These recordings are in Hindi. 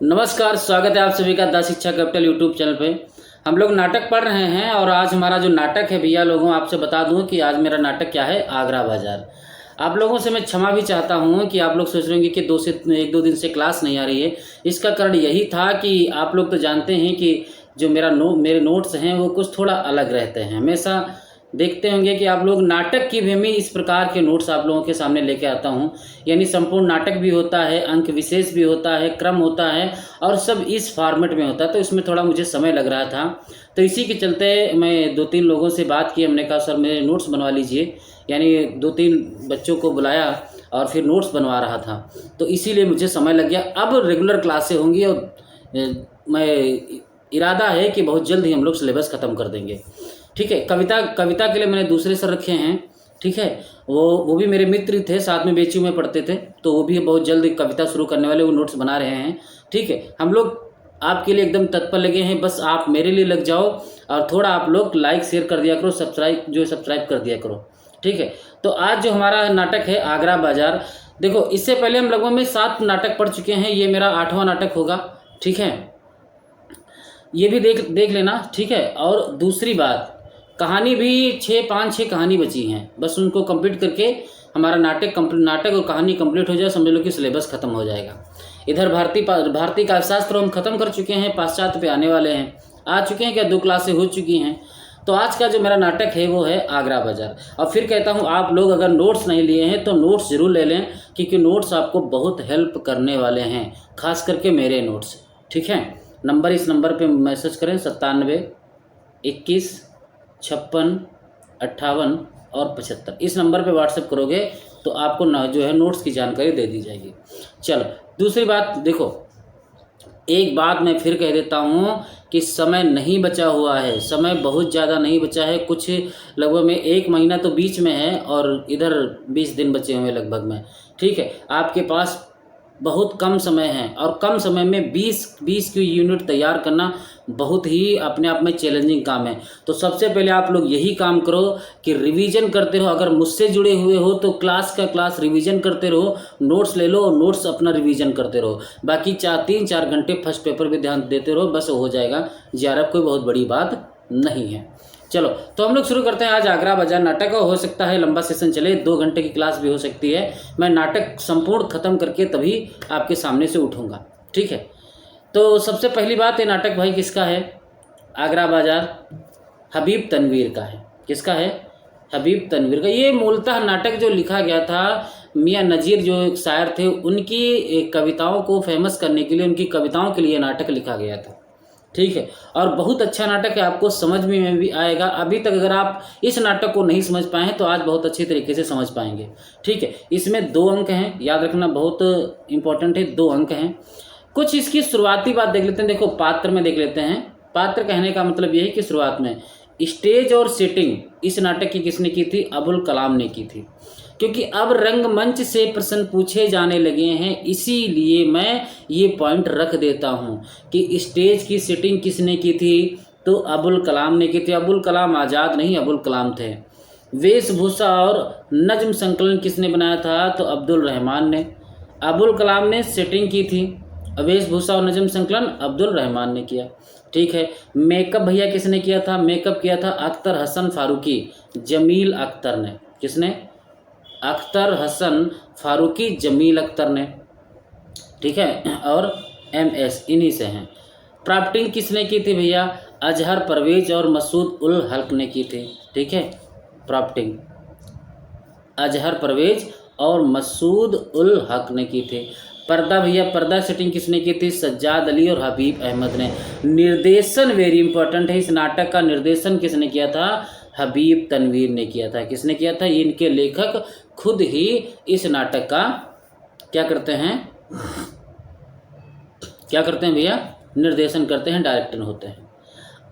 नमस्कार, स्वागत है आप सभी का द शिक्षा कैपिटल यूट्यूब चैनल पे। हम लोग नाटक पढ़ रहे हैं और आज हमारा जो नाटक है भैया लोगों, आपसे बता दूं कि आज मेरा नाटक क्या है, आगरा बाजार। आप लोगों से मैं क्षमा भी चाहता हूं कि आप लोग सोच रहे होंगे कि 1-2 दिन से क्लास नहीं आ रही है। इसका कारण यही था कि आप लोग तो जानते हैं कि जो मेरे नोट्स हैं वो कुछ थोड़ा अलग रहते हैं। हमेशा देखते होंगे कि आप लोग नाटक की भी मैं इस प्रकार के नोट्स आप लोगों के सामने लेके आता हूं, यानी संपूर्ण नाटक भी होता है, अंक विशेष भी होता है, क्रम होता है और सब इस फॉर्मेट में होता है। तो इसमें थोड़ा मुझे समय लग रहा था, तो इसी के चलते मैं 2-3 लोगों से बात की। हमने कहा सर मेरे नोट्स बनवा लीजिए, यानी 2-3 बच्चों को बुलाया और फिर नोट्स बनवा रहा था, तो इसीलिए मुझे समय लग गया। अब रेगुलर क्लासें होंगी और मैं इरादा है कि बहुत जल्द ही हम लोग सिलेबस ख़त्म कर देंगे। ठीक है। कविता के लिए मैंने दूसरे सर रखे हैं। ठीक है। वो भी मेरे मित्र थे, साथ में बेचू में पढ़ते थे, तो वो भी बहुत जल्द कविता शुरू करने वाले, वो नोट्स बना रहे हैं। ठीक है। हम लोग आपके लिए एकदम तत्पर लगे हैं, बस आप मेरे लिए लग जाओ और थोड़ा आप लोग लाइक शेयर कर दिया करो, सब्सक्राइब कर दिया करो। ठीक है। तो आज जो हमारा नाटक है आगरा बाजार, देखो इससे पहले हम लगभग में 7 नाटक पढ़ चुके हैं, ये मेरा 8वां नाटक होगा। ठीक है। ये भी देख लेना। ठीक है। और दूसरी बात, कहानी भी 5-6 कहानी बची हैं, बस उनको कंप्लीट करके हमारा नाटक और कहानी कंप्लीट हो जाए, समझ लो कि सिलेबस खत्म हो जाएगा। इधर भारतीय काव्यशास्त्र हम खत्म कर चुके हैं, पाश्चात्य पे आने वाले हैं। आ चुके हैं क्या, 2 क्लासें हो चुकी हैं। तो आज का जो मेरा नाटक है वो है आगरा बाजार। और फिर कहता हूँ, आप लोग अगर नोट्स नहीं लिए हैं तो नोट्स ज़रूर ले लें, क्योंकि नोट्स आपको बहुत हेल्प करने वाले हैं, खास करके मेरे नोट्स। ठीक है। इस नंबर पर मैसेज करें 97 21 56 58 और 75। इस नंबर पे व्हाट्सएप करोगे तो आपको जो है नोट्स की जानकारी दे दी जाएगी। चलो दूसरी बात, देखो एक बात मैं फिर कह देता हूँ कि समय नहीं बचा हुआ है, समय बहुत ज़्यादा नहीं बचा है। कुछ लगभग में 1 महीना तो बीच में है और इधर 20 दिन बचे हुए लगभग में। ठीक है। आपके पास बहुत कम समय है और कम समय में 20 की यूनिट तैयार करना बहुत ही अपने आप में चैलेंजिंग काम है। तो सबसे पहले आप लोग यही काम करो कि रिवीजन करते रहो। अगर मुझसे जुड़े हुए हो तो क्लास रिवीजन करते रहो, नोट्स ले लो और नोट्स अपना रिवीजन करते रहो। बाकी 3-4 घंटे फर्स्ट पेपर पे ध्यान देते रहो, बस हो जाएगा। JRF कोई बहुत बड़ी बात नहीं है। चलो तो हम लोग शुरू करते हैं आज आगरा बाजार नाटक। हो सकता है लंबा सेशन चले, 2 घंटे की क्लास भी हो सकती है। मैं नाटक संपूर्ण खत्म करके तभी आपके सामने से उठूँगा। ठीक है। तो सबसे पहली बात, ये नाटक भाई किसका है, आगरा बाजार हबीब तनवीर का है। किसका है, हबीब तनवीर का। ये मूलतः नाटक जो लिखा गया था, मियाँ नज़ीर जो एक शायर थे, उनकी कविताओं को फेमस करने के लिए, उनकी कविताओं के लिए नाटक लिखा गया था। ठीक है। और बहुत अच्छा नाटक है, आपको समझ में भी आएगा। अभी तक अगर आप इस नाटक को नहीं समझ पाए हैं तो आज बहुत अच्छी तरीके से समझ पाएंगे। ठीक है। इसमें 2 अंक हैं, याद रखना, बहुत इंपॉर्टेंट है, 2 अंक हैं। कुछ इसकी शुरुआती बात देख लेते हैं। देखो पात्र में देख लेते हैं। पात्र कहने का मतलब यही कि शुरुआत में स्टेज और सेटिंग इस नाटक की किसने की थी, अबुल कलाम ने की थी। क्योंकि अब रंगमंच से प्रश्न पूछे जाने लगे हैं, इसीलिए मैं ये पॉइंट रख देता हूँ कि स्टेज की सेटिंग किसने की थी, तो अबुल कलाम ने की थी। अबुल कलाम आज़ाद नहीं, अबुल कलाम थे। वेशभूषा और नज्म संकलन किसने बनाया था, तो अब्दुल रहमान ने। अबुल कलाम ने सेटिंग की थी, वेशभूषा और नज्म संकलन अब्दुल रहमान ने किया। ठीक है। मेकअप भैया किसने किया था, मेकअप किया था अख्तर हसन फारूकी, जमील अख्तर ने। किसने, अख्तर हसन फारूकी, जमील अख्तर ने। ठीक है। और MS इन्हीं से हैं। प्राप्टिंग किसने की थी भैया, अजहर परवेज और मसूद उल हक ने की थी। ठीक है। प्राप्टिंग अजहर परवेज और मसूद उल हक ने की थी। पर्दा भैया, पर्दा सेटिंग किसने की थी, सज्जाद अली और हबीब अहमद ने। निर्देशन वेरी इंपॉर्टेंट है, इस नाटक का निर्देशन किसने किया था, हबीब तनवीर ने किया था। किसने किया था, इनके लेखक खुद ही इस नाटक का क्या करते हैं भैया, निर्देशन करते हैं, डायरेक्टर होते हैं।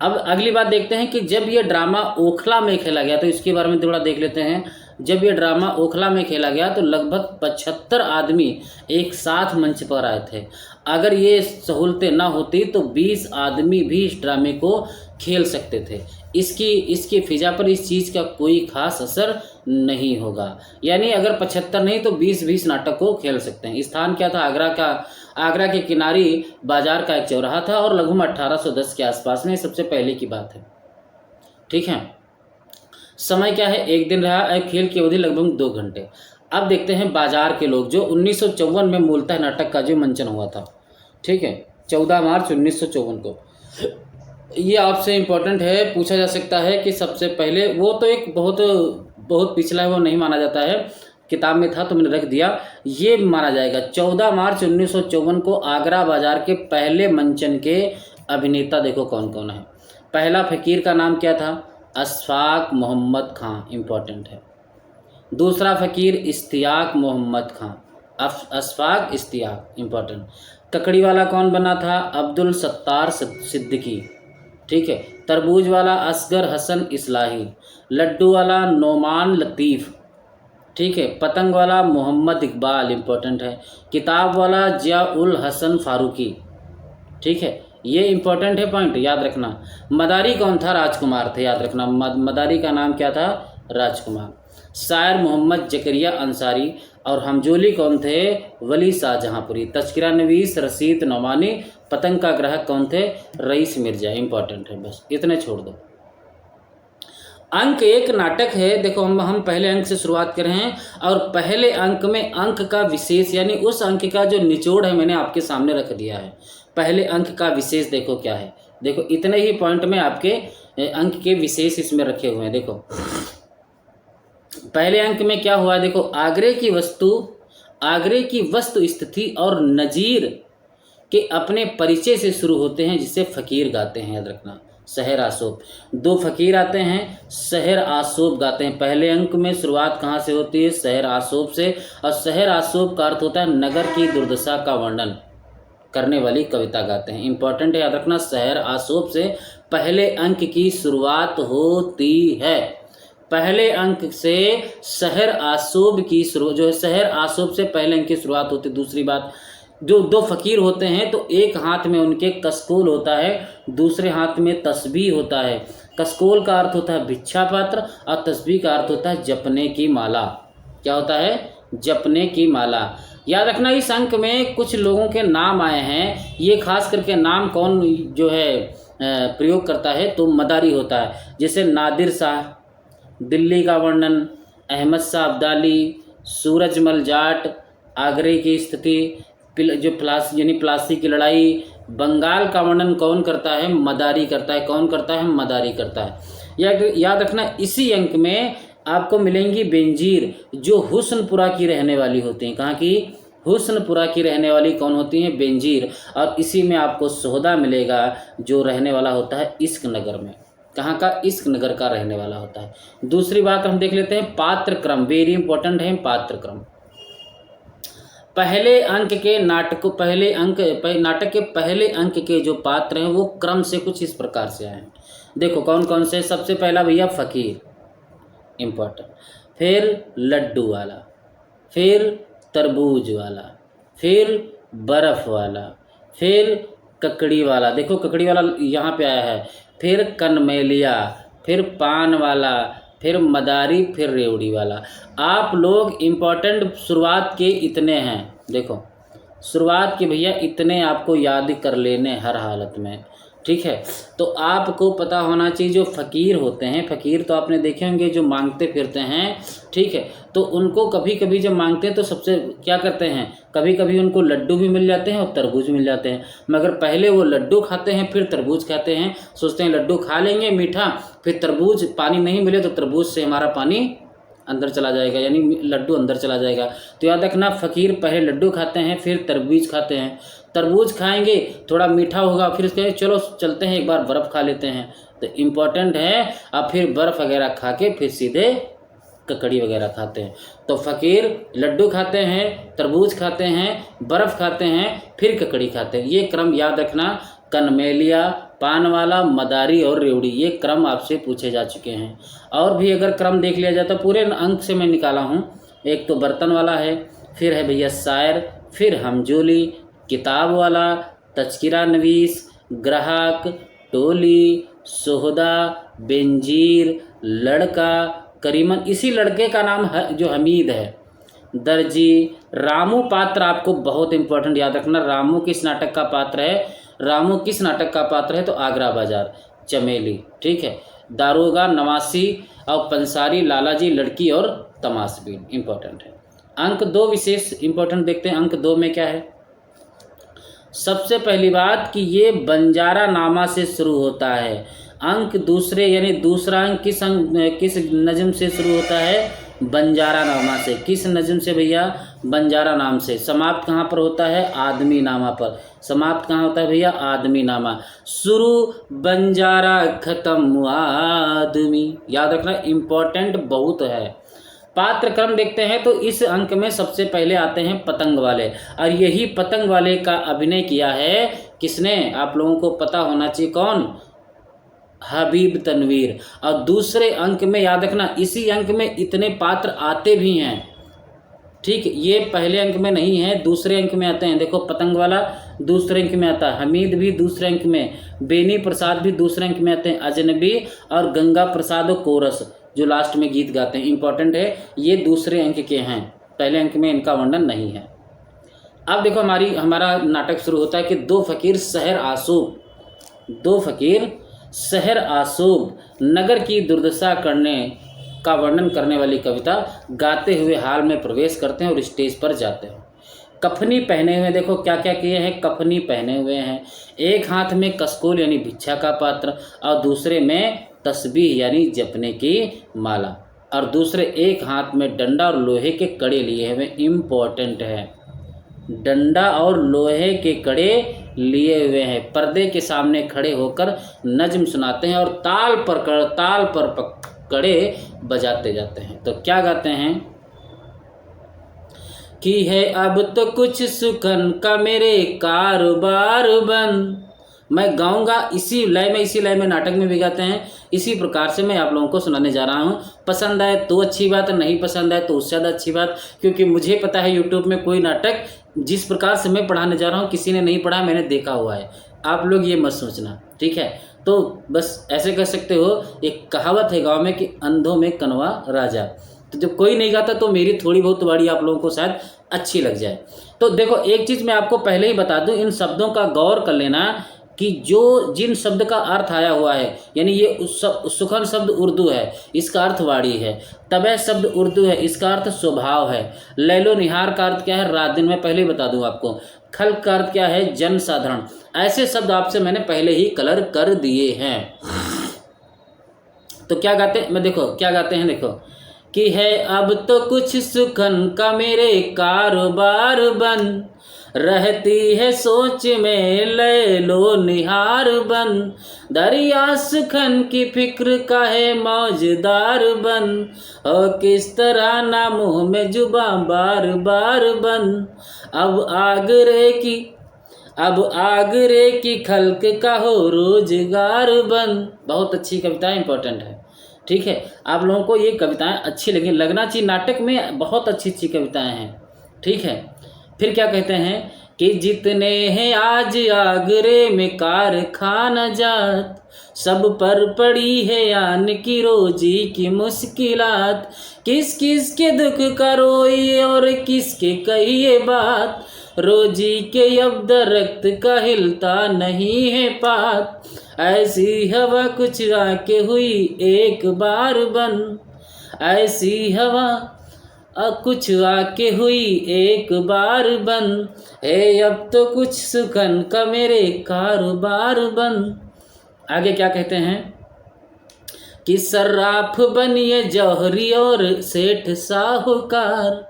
अब अगली बात देखते हैं कि जब ये ड्रामा ओखला में खेला गया, तो इसके बारे में थोड़ा देख लेते हैं। जब ये ड्रामा ओखला में खेला गया तो लगभग 75 आदमी एक साथ मंच पर आए थे। अगर ये सहूलतें ना होती तो 20 आदमी भी इस ड्रामे को खेल सकते थे। इसकी फिजा पर इस चीज़ का कोई खास असर नहीं होगा। यानी अगर 75 नहीं तो 20-20 नाटक को खेल सकते हैं। स्थान क्या था? आगरा के किनारी बाजार का एक चौराहा था और लगभग 1810 के आसपास में, सबसे पहले की बात है। ठीक है। समय क्या है? एक दिन रहा। खेल की अवधि लगभग 2 घंटे। अब देखते हैं बाजार के लोग, जो 1954 में मूलतः नाटक का जो मंचन हुआ था। ठीक है, 14 मार्च 1954 को। ये आपसे इम्पोर्टेंट है, पूछा जा सकता है कि सबसे पहले, वो तो एक बहुत पिछला है, वो नहीं माना जाता है, किताब में था तो मैंने रख दिया। ये माना जाएगा 14 मार्च 1954 को आगरा बाजार के पहले मंचन के अभिनेता देखो कौन कौन है। पहला फकीर का नाम क्या था? अशफाक मोहम्मद खां, इम्पोर्टेंट है। दूसरा फकीर इश्तियाक मोहम्मद खां, अशफाक इश्तियाक, इम्पोर्टेंट। ककड़ी वाला कौन बना था? अब्दुल सत्तार सिद्दीकी। ठीक है। तरबूज वाला असगर हसन इस्लाही। लड्डू वाला नोमान लतीफ़। ठीक है। पतंग वाला मोहम्मद इकबाल, इम्पोर्टेंट है। किताब वाला जिया उल हसन फारूकी। ठीक है, ये इम्पोर्टेंट है, पॉइंट याद रखना। मदारी कौन था? राजकुमार थे, याद रखना। मदारी का नाम क्या था? राजकुमार। शायर मोहम्मद जकरिया अंसारी। और हमजोली कौन थे? वली शाहजहाँपुरी। तज़किरा नवीस रशीद नौमानी। पतंग का ग्राहक कौन थे? रईस मिर्जा, इंपॉर्टेंट है, बस इतने छोड़ दो। अंक 1 नाटक है। देखो हम पहले अंक से शुरुआत कर रहे हैं और पहले अंक में अंक का विशेष, यानी उस अंक का जो निचोड़ है, मैंने आपके सामने रख दिया है। पहले अंक का विशेष देखो क्या है। देखो इतने ही पॉइंट में आपके अंक के विशेष इसमें रखे हुए हैं। देखो पहले अंक में क्या हुआ, देखो आगरे की वस्तु स्थिति और नज़ीर के अपने परिचय से शुरू होते हैं, जिसे फ़कीर गाते हैं, याद रखना। शहर आसोब, 2 फ़कीर आते हैं, शहर आसोब गाते हैं। पहले अंक में शुरुआत कहाँ से होती है? शहर आसोब से। और शहर आसोब का अर्थ होता है नगर की दुर्दशा का वर्णन करने वाली कविता गाते हैं। इंपॉर्टेंट है, याद रखना। शहर आसोब से पहले अंक की शुरुआत होती है। पहले अंक से शहर आसोब की शुरू जो है, शहर आसोब से पहले अंक की शुरुआत होती है। दूसरी बात, जो 2 फ़कीर होते हैं तो एक हाथ में उनके कसकोल होता है, दूसरे हाथ में तस्बीह होता है। कसकोल का अर्थ होता है भिक्षा पात्र और तस्बीह का अर्थ होता है जपने की माला। क्या होता है? जपने की माला। याद रखना, इस अंक में कुछ लोगों के नाम आए हैं। ये खास करके नाम कौन जो है प्रयोग करता है, तो मदारी होता है। जैसे नादिर शाह, दिल्ली का वर्णन, अहमद शाह अब्दाली, सूरजमल जाट, आगरे की स्थिति, जो प्लासी की लड़ाई, बंगाल का वर्णन कौन करता है? मदारी करता है। कौन करता है? मदारी करता है। याद रखना, इसी अंक में आपको मिलेंगी बेंजीर, जो हुस्नपुरा की रहने वाली होती हैं। कहाँ की? हुस्नपुरा की रहने वाली कौन होती हैं? बेंजीर। और इसी में आपको सोहदा मिलेगा, जो रहने वाला होता है इश्क नगर में। कहाँ का? इश्क नगर का रहने वाला होता है। दूसरी बात हम देख लेते हैं, पात्र क्रम, वेरी इंपॉर्टेंट है पात्र क्रम। पहले अंक के नाटक के पहले अंक के जो पात्र हैं वो क्रम से कुछ इस प्रकार से आए हैं। देखो कौन कौन से। सबसे पहला भैया फ़कीर, इम्पोर्टेंट। फिर लड्डू वाला, फिर तरबूज वाला, फिर बर्फ़ वाला, फिर ककड़ी वाला। देखो ककड़ी वाला यहाँ पे आया है। फिर कनमेलिया, फिर पान वाला, फिर मदारी, फिर रेवड़ी वाला। आप लोग इम्पोर्टेंट शुरुआत के इतने हैं। देखो शुरुआत के भैया इतने आपको याद कर लेने हर हालत में। ठीक है, तो आपको पता होना चाहिए जो फ़कीर होते हैं, फ़कीर तो आपने देखे होंगे जो मांगते फिरते हैं। ठीक है, तो उनको कभी कभी जब मांगते हैं तो सबसे क्या करते हैं, कभी कभी उनको लड्डू भी मिल जाते हैं और तरबूज मिल जाते हैं। मगर पहले वो लड्डू खाते हैं, फिर तरबूज खाते हैं। सोचते हैं लड्डू खा लेंगे मीठा, फिर तरबूज, पानी नहीं मिले तो तरबूज से हमारा पानी अंदर चला जाएगा, यानी लड्डू अंदर चला जाएगा। तो याद रखना, फ़कीर पहले लड्डू खाते हैं, फिर तरबूज खाते हैं। तरबूज खाएंगे, थोड़ा मीठा होगा, फिर कहें चलो चलते हैं एक बार बर्फ़ खा लेते हैं। तो इम्पॉर्टेंट है, अब फिर बर्फ़ वगैरह खा के फिर सीधे ककड़ी वगैरह खाते हैं। तो फ़कीर लड्डू खाते हैं, तरबूज खाते हैं, बर्फ़ खाते हैं, फिर ककड़ी खाते हैं। ये क्रम याद रखना। कनमेलिया, पान वाला, मदारी और रेवड़ी, ये क्रम आपसे पूछे जा चुके हैं। और भी अगर क्रम देख लिया जाए तो पूरे अंक से मैं निकाला हूँ। एक तो बर्तन वाला है, फिर है भैया शायर, फिर हमजोली, किताब वाला, तज़किरा नवीस, ग्राहक, टोली, सोहदा, बेंजीर, लड़का, करीमन, इसी लड़के का नाम जो हमीद है। दर्जी, रामू पात्र आपको बहुत इंपॉर्टेंट याद रखना, रामू किस नाटक का पात्र है, रामू किस नाटक का पात्र है, तो आगरा बाजार। चमेली, ठीक है। दारोगा, नवासी और पंसारी, लालाजी, लड़की और तमाशबीन, इंपॉर्टेंट है। अंक 2 विशेष इंपॉर्टेंट देखते हैं। अंक 2 में क्या है? सबसे पहली बात कि ये बंजारा नामा से शुरू होता है। अंक दूसरे यानी दूसरा अंक किस नज़म से शुरू होता है? बंजारा नामा से। किस नज़म से भैया? बंजारा नाम से। समाप्त कहाँ पर होता है? आदमी नामा पर। समाप्त कहाँ होता है भैया? आदमी नामा। शुरू बंजारा, खत्म आदमी। याद रखना, इम्पोर्टेंट बहुत है। पात्र क्रम देखते हैं तो इस अंक में सबसे पहले आते हैं पतंग वाले, और यही पतंग वाले का अभिनय किया है किसने? आप लोगों को पता होना चाहिए कौन? हबीब तनवीर। और दूसरे अंक में याद रखना, इसी अंक में इतने पात्र आते भी हैं, ठीक। ये पहले अंक में नहीं है, दूसरे अंक में आते हैं। देखो, पतंग वाला दूसरे अंक में आता है, हमीद भी दूसरे अंक में, बेनी प्रसाद भी दूसरे अंक में आते हैं, अजनबी और गंगा प्रसाद और कोरस जो लास्ट में गीत गाते हैं, इंपॉर्टेंट है, ये दूसरे अंक के हैं, पहले अंक में इनका वर्णन नहीं है। अब देखो, हमारा नाटक शुरू होता है कि दो फकीर शहर आसूब नगर की दुर्दशा करने का वर्णन करने वाली कविता गाते हुए हाल में प्रवेश करते हैं और स्टेज पर जाते हैं। कफनी पहने हुए, देखो क्या क्या किए हैं, कफनी पहने हुए हैं। एक हाथ में कसकोल यानी भिक्षा का पात्र और दूसरे में तस्बीह यानी जपने की माला, और दूसरे एक हाथ में डंडा और लोहे के कड़े लिए हुए। इम्पोर्टेंट है, डंडा और लोहे के कड़े लिए हुए हैं। पर्दे के सामने खड़े होकर नज्म सुनाते हैं और ताल पर कड़े बजाते जाते हैं। तो क्या गाते हैं कि है अब तो कुछ सुखन का मेरे कारोबार बंद। मैं गाऊंगा इसी लय में नाटक में भी गाते हैं। इसी प्रकार से मैं आप लोगों को सुनाने जा रहा हूँ। पसंद आए तो अच्छी बात, नहीं पसंद आए तो उससे ज़्यादा अच्छी बात, क्योंकि मुझे पता है यूट्यूब में कोई नाटक जिस प्रकार से मैं पढ़ाने जा रहा हूँ किसी ने नहीं पढ़ा, मैंने देखा हुआ है। आप लोग ये मत सोचना, ठीक है। तो बस ऐसे कह सकते हो, एक कहावत है गाँव में कि अंधों में कनवा राजा। तो जब कोई नहीं गाता तो मेरी थोड़ी बहुत वाड़ी आप लोगों को शायद अच्छी लग जाए। तो देखो, एक चीज़ मैं आपको पहले ही बता दूं, इन शब्दों का गौर कर लेना कि जिन शब्द का अर्थ आया हुआ है, यानी ये सुखन शब्द उर्दू है, इसका अर्थ वाड़ी है। तबे शब्द उर्दू है, इसका अर्थ स्वभाव है। लैलो निहार का अर्थ क्या है? रात दिन। मैं पहले ही बता दूं आपको। खल्क का अर्थ क्या है? जन साधारण। ऐसे शब्द आपसे मैंने पहले ही कलर कर दिए हैं। तो क्या गाते हैं, मैं देखो क्या गाते हैं, देखो कि है अब तो कुछ सुखन का मेरे कारोबार बन, रहती है सोच में ले लो निहार बन, दरिया सुखन की फिक्र का है मौजदार बन, और किस तरह ना मुँह में जुबा बार बार बन, अब आगरे की खल्क का हो रोजगार बन। बहुत अच्छी कविता, इंपॉर्टेंट है, ठीक है। आप लोगों को ये कविताएं अच्छी लगना चाहिए। नाटक में बहुत अच्छी अच्छी कविताएं हैं, ठीक है। फिर क्या कहते हैं कि जितने हैं आज आगरे में कारखाना जात, सब पर पड़ी है यान की रोजी की मुश्किलात, किस किस के दुख का रोइए और किसके कहिए बात, रोजी के अब दरख्त का हिलता नहीं है पात, ऐसी हवा कुछ आके हुई एक बार बन, ऐसी हवा कुछ आके हुई एक बार बन, अब तो कुछ सुखन का मेरे कारोबार बन। आगे क्या कहते हैं कि सर्राफ बनिए जौहरी और सेठ साहूकार,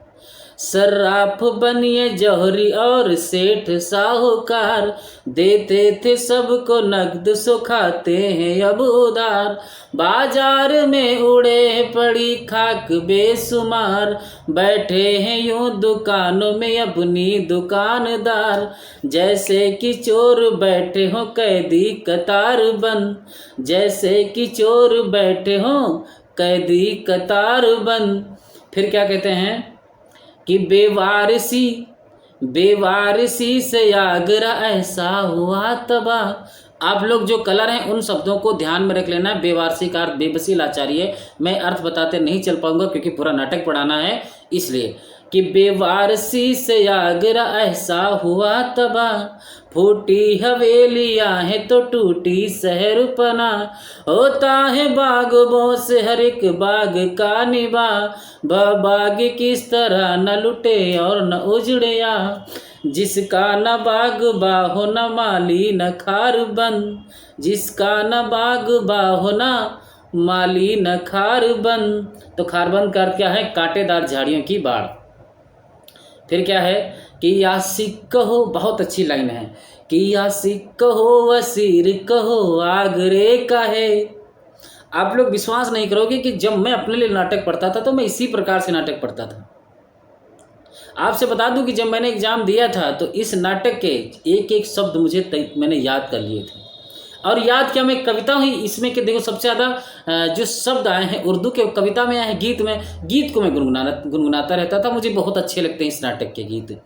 सर्राफ बनिए जौहरी और सेठ साहूकार, देते थे सबको नगद सुखाते हैं अब उधार, बाजार में उड़े पड़ी खाक बेसुमार, बैठे हैं यूं दुकानों में अपनी दुकानदार, जैसे कि चोर बैठे हों कैदी कतार बन, जैसे कि चोर बैठे हों कैदी कतार बन। फिर क्या कहते हैं कि बेवारसी से आगरा ऐसा हुआ तबाह, आप लोग जो कलर हैं उन शब्दों को ध्यान में रख लेना। बेवारसी का अर्थ बेबसी लाचारी है। मैं अर्थ बताते नहीं चल पाऊंगा क्योंकि पूरा नाटक पढ़ाना है, इसलिए कि बेवारसी से आगरा ऐसा हुआ तबाह, फूटी हवेलियां है तो टूटी शहर पना, होता है बाग बो से हर एक बाग का निभा, बाग किस तरह न लुटे और न उजड़िया, जिसका न बाग बाहो न माली न खार बन, जिसका न बाग बाहो न माली न खार बन। तो खारबंद का अर्थ क्या है? कांटेदार झाड़ियों की बाढ़। फिर क्या है कि यासिक कहो, बहुत अच्छी लाइन है कि यासिक कहो वसीर कहो आगरे का है। आप लोग विश्वास नहीं करोगे कि जब मैं अपने लिए नाटक पढ़ता था तो मैं इसी प्रकार से नाटक पढ़ता था। आपसे बता दूं कि जब मैंने एग्जाम दिया था तो इस नाटक के एक एक शब्द मैंने याद कर लिए थे। और याद क्या, मैं कविता हुई इसमें कि देखो सबसे ज़्यादा जो शब्द आए हैं उर्दू के कविता में आए हैं, गीत को मैं गुनगुनाता रहता था। मुझे बहुत अच्छे लगते हैं इस नाटक के गीत।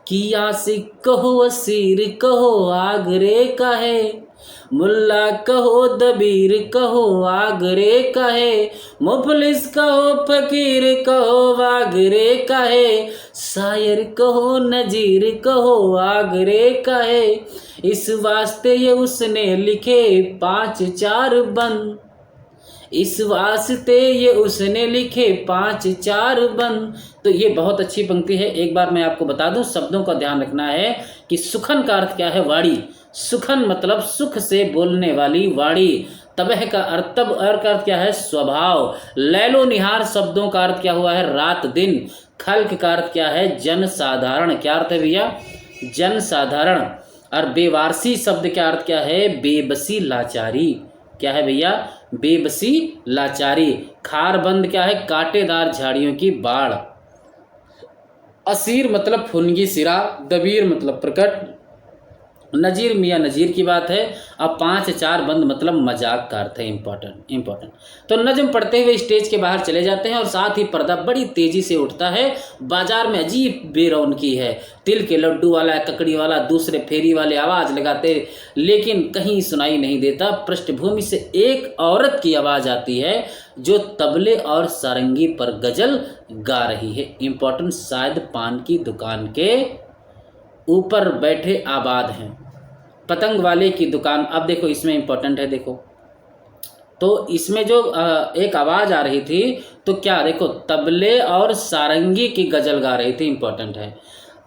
कि यासिक कहो वसीर कहो आगरे का है, मुल्ला कहो दबीर कहो आगरे का है, मुफलिस कहो फकीर कहो आगरे का है, शायर कहो नजीर कहो आगरे का है, इस वास्ते ये उसने लिखे 5-4 बंद, इस वास्ते ये उसने लिखे 5-4 बंद। तो ये बहुत अच्छी पंक्ति है। एक बार मैं आपको बता दूं, शब्दों का ध्यान रखना है कि सुखन का अर्थ क्या है? वाणी। सुखन मतलब सुख से बोलने वाली वाणी। तबह का अर्थ क्या है? स्वभाव। लैलो निहार शब्दों का अर्थ क्या हुआ है? रात दिन। खल्क का अर्थ क्या है? जनसाधारण। क्या अर्थ है भैया? जनसाधारण। और बेवारसी शब्द का अर्थ क्या है? बेबसी लाचारी। क्या है भैया? बेबसी लाचारी। खारबंद क्या है? कांटेदार झाड़ियों की बाढ़। असीर मतलब फुनगी सिरा, दबीर मतलब प्रकट, नजीर मियाँ नजीर की बात है। अब 5-4 बंद मतलब मजाक का अर्थ है। इंपॉर्टेंट। तो नज्म पढ़ते हुए स्टेज के बाहर चले जाते हैं और साथ ही पर्दा बड़ी तेजी से उठता है। बाजार में अजीब बेरौनकी है। तिल के लड्डू वाला, ककड़ी वाला, दूसरे फेरी वाले आवाज़ लगाते लेकिन कहीं सुनाई नहीं देता। पृष्ठभूमि से एक औरत की आवाज़ आती है जो तबले और सारंगी पर गजल गा रही है। इंपॉर्टेंट, शायद पान की दुकान के ऊपर बैठे आबाद हैं। पतंग वाले की दुकान। अब देखो इसमें इंपॉर्टेंट है, देखो तो इसमें जो एक आवाज़ आ रही थी तो क्या, देखो तबले और सारंगी की गजल गा रही थी। इंपॉर्टेंट है।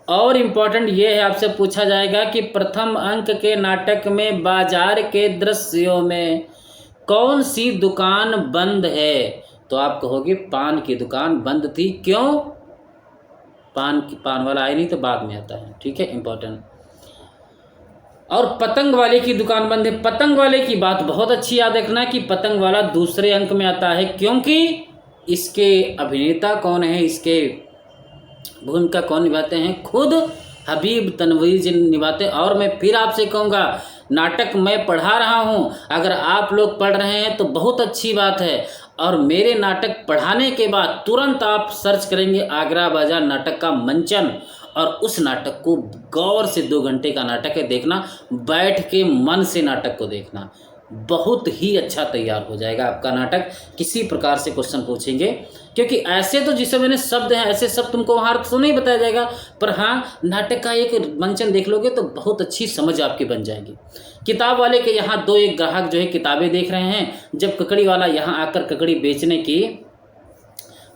और इम्पॉर्टेंट ये है, आपसे पूछा जाएगा कि प्रथम अंक के नाटक में बाजार के दृश्यों में कौन सी दुकान बंद है? तो आप कहोगे पान की दुकान बंद थी। क्यों? पान वाला आया नहीं तो बाद में आता है। ठीक है, इम्पोर्टेंट। और पतंग वाले की दुकान बंद है। पतंग वाले की बात बहुत अच्छी याद रखना कि पतंग वाला दूसरे अंक में आता है, क्योंकि इसके अभिनेता कौन है, इसके भूमिका कौन निभाते हैं? खुद हबीब तनवीर जी निभाते हैं। और मैं फिर आपसे कहूँगा, नाटक मैं पढ़ा रहा हूँ, अगर आप लोग पढ़ रहे हैं तो बहुत अच्छी बात है। और मेरे नाटक पढ़ाने के बाद तुरंत आप सर्च करेंगे आगरा बाजार नाटक का मंचन, और उस नाटक को गौर से 2 घंटे का नाटक है, देखना, बैठ के मन से नाटक को देखना, बहुत ही अच्छा तैयार हो जाएगा आपका नाटक। किसी प्रकार से क्वेश्चन पूछेंगे, क्योंकि ऐसे तो जिसे मैंने शब्द हैं ऐसे सब तुमको वहाँ तो नहीं बताया जाएगा, पर हाँ नाटक का एक मंचन देख लोगे तो बहुत अच्छी समझ आपकी बन जाएगी। किताब वाले के यहाँ 2 एक ग्राहक जो है किताबें देख रहे हैं। जब ककड़ी वाला यहाँ आकर ककड़ी बेचने की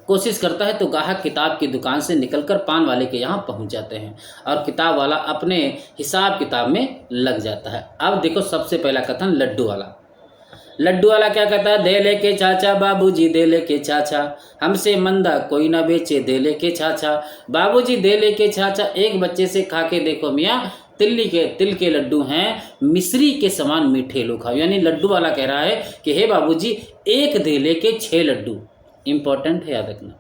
कोशिश करता है तो ग्राहक किताब की दुकान से निकलकर पान वाले के यहाँ पहुँच जाते हैं और किताब वाला अपने हिसाब किताब में लग जाता है। अब देखो सबसे पहला कथन लड्डू वाला। लड्डू वाला क्या कहता है? दे ले के चाचा बाबूजी दे ले के चाचा, हमसे मंदा कोई ना बेचे दे ले के चाचा, बाबूजी दे ले के चाचा, एक बच्चे से खा के देखो मियाँ, तिल के लड्डू हैं, मिश्री के समान मीठे लो खाओ। यानी लड्डू वाला कह रहा है कि हे बाबूजी एक धेले के 6 लड्डू। इंपॉर्टेंट है, याद रखना।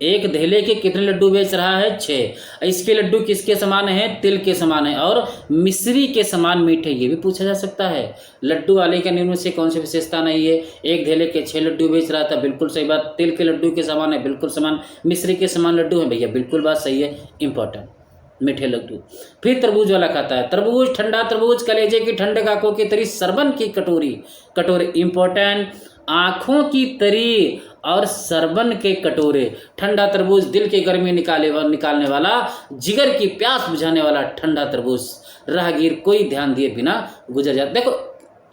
एक धेले के कितने लड्डू बेच रहा है? 6। इसके लड्डू किसके समान है? तिल के समान है और मिश्री के समान मीठे। ये भी पूछा जा सकता है। लड्डू वाले के निम्न से कौन सी विशेषता नहीं है? एक धेले के 6 लड्डू बेच रहा था, बिल्कुल सही बात। तिल के लड्डू के समान है, बिल्कुल समान। मिश्री के समान लड्डू है, भैया बिल्कुल बात सही है। इंपॉर्टेंट। मीठे लड्डू। फिर तरबूज वाला खाता है, तरबूज ठंडा तरबूज कलेजे की ठंडक आंखों की तरी सरबन की कटोरी, कटोरे इंपॉर्टेंट, आंखों की तरी और सरबन के कटोरे। ठंडा तरबूज दिल की गर्मी निकालने वाला, जिगर की प्यास बुझाने वाला ठंडा तरबूज। राहगीर कोई ध्यान दिए बिना गुजर जाता। देखो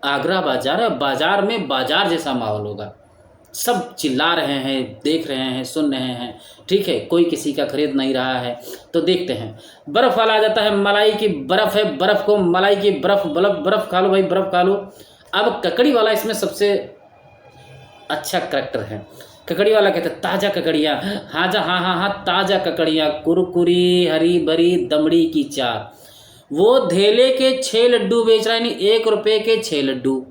आगरा बाजार है, बाजार में बाजार जैसा माहौल होगा, सब चिल्ला रहे हैं, देख रहे हैं, सुन रहे हैं, ठीक है, कोई किसी का खरीद नहीं रहा है। तो देखते हैं, बर्फ वाला आ जाता है, मलाई की बर्फ है, बर्फ को मलाई की बर्फ, बर्फ खा लो भाई, बर्फ खा लो। अब ककड़ी वाला इसमें सबसे अच्छा करैक्टर है। ककड़ी वाला कहते हैं ताज़ा ककड़ियाँ, हाँ जा हाँ हाँ हाँ ताज़ा ककड़ियाँ, कुरकुरी हरी भरी दमड़ी की चार। वो धेले के 6 लड्डू बेच रहा है, यानी 1 रुपये के 6 लड्डू।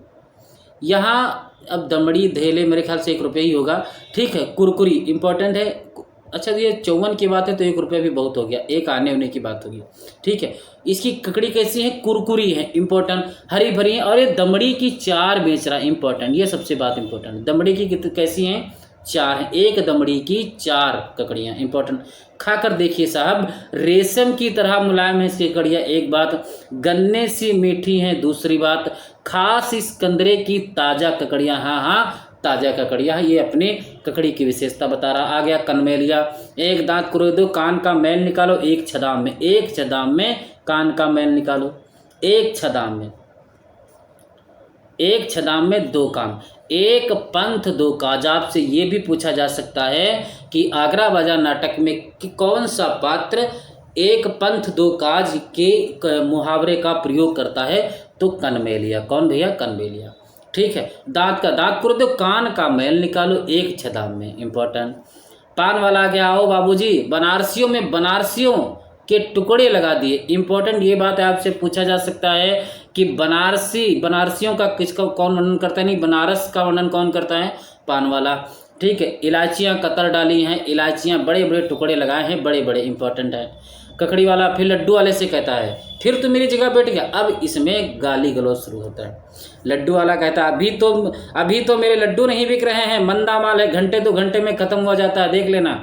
यहाँ अब दमड़ी धेले मेरे ख्याल से 1 रुपये ही होगा, ठीक है। कुरकुरी इंपॉर्टेंट है। अच्छा ये 54 की बात है तो 1 रुपये भी बहुत हो गया, एक आने होने की बात होगी, ठीक है। इसकी ककड़ी कैसी है, कुरकुरी है, इंपॉर्टेंट, हरी भरी है। और ये दमड़ी की 4 बेच रहा है, इंपॉर्टेंट, ये सबसे बात इंपॉर्टेंट। दमड़ी की कैसी हैं, 4 हैं, 1 दमड़ी की 4 ककड़ियाँ, इंपॉर्टेंट। खाकर देखिए साहब, रेशम की तरह मुलायम है इसकी ककड़ियाँ, एक बात। गन्ने सी मीठी हैं, दूसरी बात। खास इस कंदरे की ताज़ा ककड़ियाँ, हाँ हाँ ताज़ा ककड़ियाँ, ये अपनी ककड़ी की विशेषता बता रहा। आ गया कनमेलिया, एक दांत कुरेदो कान का मैल निकालो, एक छदाम में, एक छदाम में कान का मैल निकालो, एक छदाम में, एक छदाम में 2 काम, एक पंथ 2 काज। आपसे ये भी पूछा जा सकता है कि आगरा बाजार नाटक में कौन सा पात्र एक पंथ 2 काज के मुहावरे का प्रयोग करता है, तो कनमेलिया। कौन भैया, कनमेलिया, ठीक है। दांत का दांत कुर दो, कान का मैल निकालो, एक छदाम में, इंपॉर्टेंट। पान वाला आ गया, आओ बाबूजी, बनारसियों में बनारसियों के टुकड़े लगा दिए, इंपॉर्टेंट। ये बात आपसे पूछा जा सकता है कि बनारसियों का किसका कौन वर्णन करता है, नहीं बनारस का वर्णन कौन करता है, पान वाला, ठीक है। इलायचियाँ कतर डाली हैं, इलायचियाँ बड़े बड़े टुकड़े लगाए हैं, बड़े बड़े, इंपॉर्टेंट है। ककड़ी वाला फिर लड्डू वाले से कहता है, फिर तो मेरी जगह बैठ गया। अब इसमें गाली गलौज शुरू होता है। लड्डू वाला कहता है, अभी तो मेरे लड्डू नहीं बिक रहे हैं, मंदा माल है, घंटे 2 घंटे में खत्म हो जाता है, देख लेना।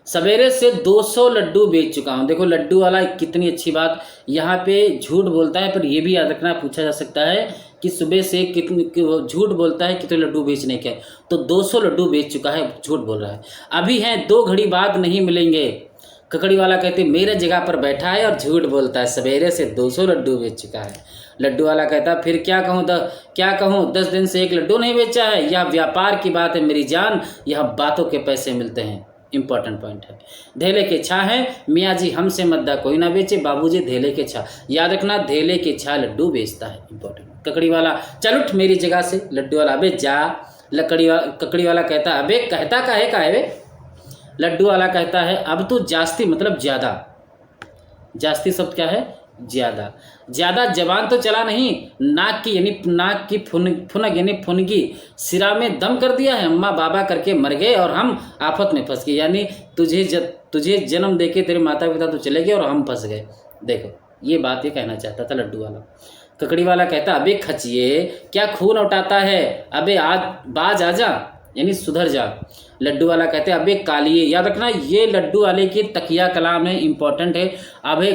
सवेरे से 200 लड्डू बेच चुका हूँ। देखो लड्डू वाला कितनी अच्छी बात, यहाँ पे झूठ बोलता है, पर यह भी याद रखना, पूछा जा सकता है कि सुबह से कितने झूठ बोलता है, कितने लड्डू बेचने के, तो 200 लड्डू बेच चुका है, झूठ बोल रहा है। अभी हैं 2 घड़ी बाद नहीं मिलेंगे। ककड़ी वाला कहते मेरे जगह पर बैठा है और झूठ बोलता है, सवेरे से 200 लड्डू बेच चुका है। लड्डू वाला कहता फिर क्या कहूँ 10 दिन से 1 लड्डू नहीं बेचा है, यह व्यापार की बात है मेरी जान, यह बातों के पैसे मिलते हैं, इंपॉर्टेंट पॉइंट है। धेले के छा है, मियाँ जी हमसे मद्दा कोई ना बेचे, बाबूजी धेले के छा, याद रखना धेले के छा लड्डू बेचता है, इंपॉर्टेंट। ककड़ी वाला चल उठ मेरी जगह से, लड्डू वाला अबे जा। ककड़ी वाला कहता अबे कहता का है वे। लड्डू वाला कहता है अब तू जास्ती मतलब ज़्यादा, जास्ती शब्द क्या है, ज़्यादा। ज़्यादा जबान तो चला नहीं, नाक की फुनक यानी फुनगी, सिरा में दम कर दिया है, अम्मा बाबा करके मर गए और हम आफत में फंस गए, यानी तुझे जन्म देके तेरे माता पिता तो चले गए और हम फंस गए। देखो ये बात ये कहना चाहता था लड्डू वाला। ककड़ी वाला कहता अबे खचिए क्या खून उठाता है, अबे आज बाज आजा यानी सुधर जा। लड्डू वाला कहते हैं अबे कालिए, याद रखना ये लड्डू वाले की तकिया कलाम है, इंपॉर्टेंट है। अबे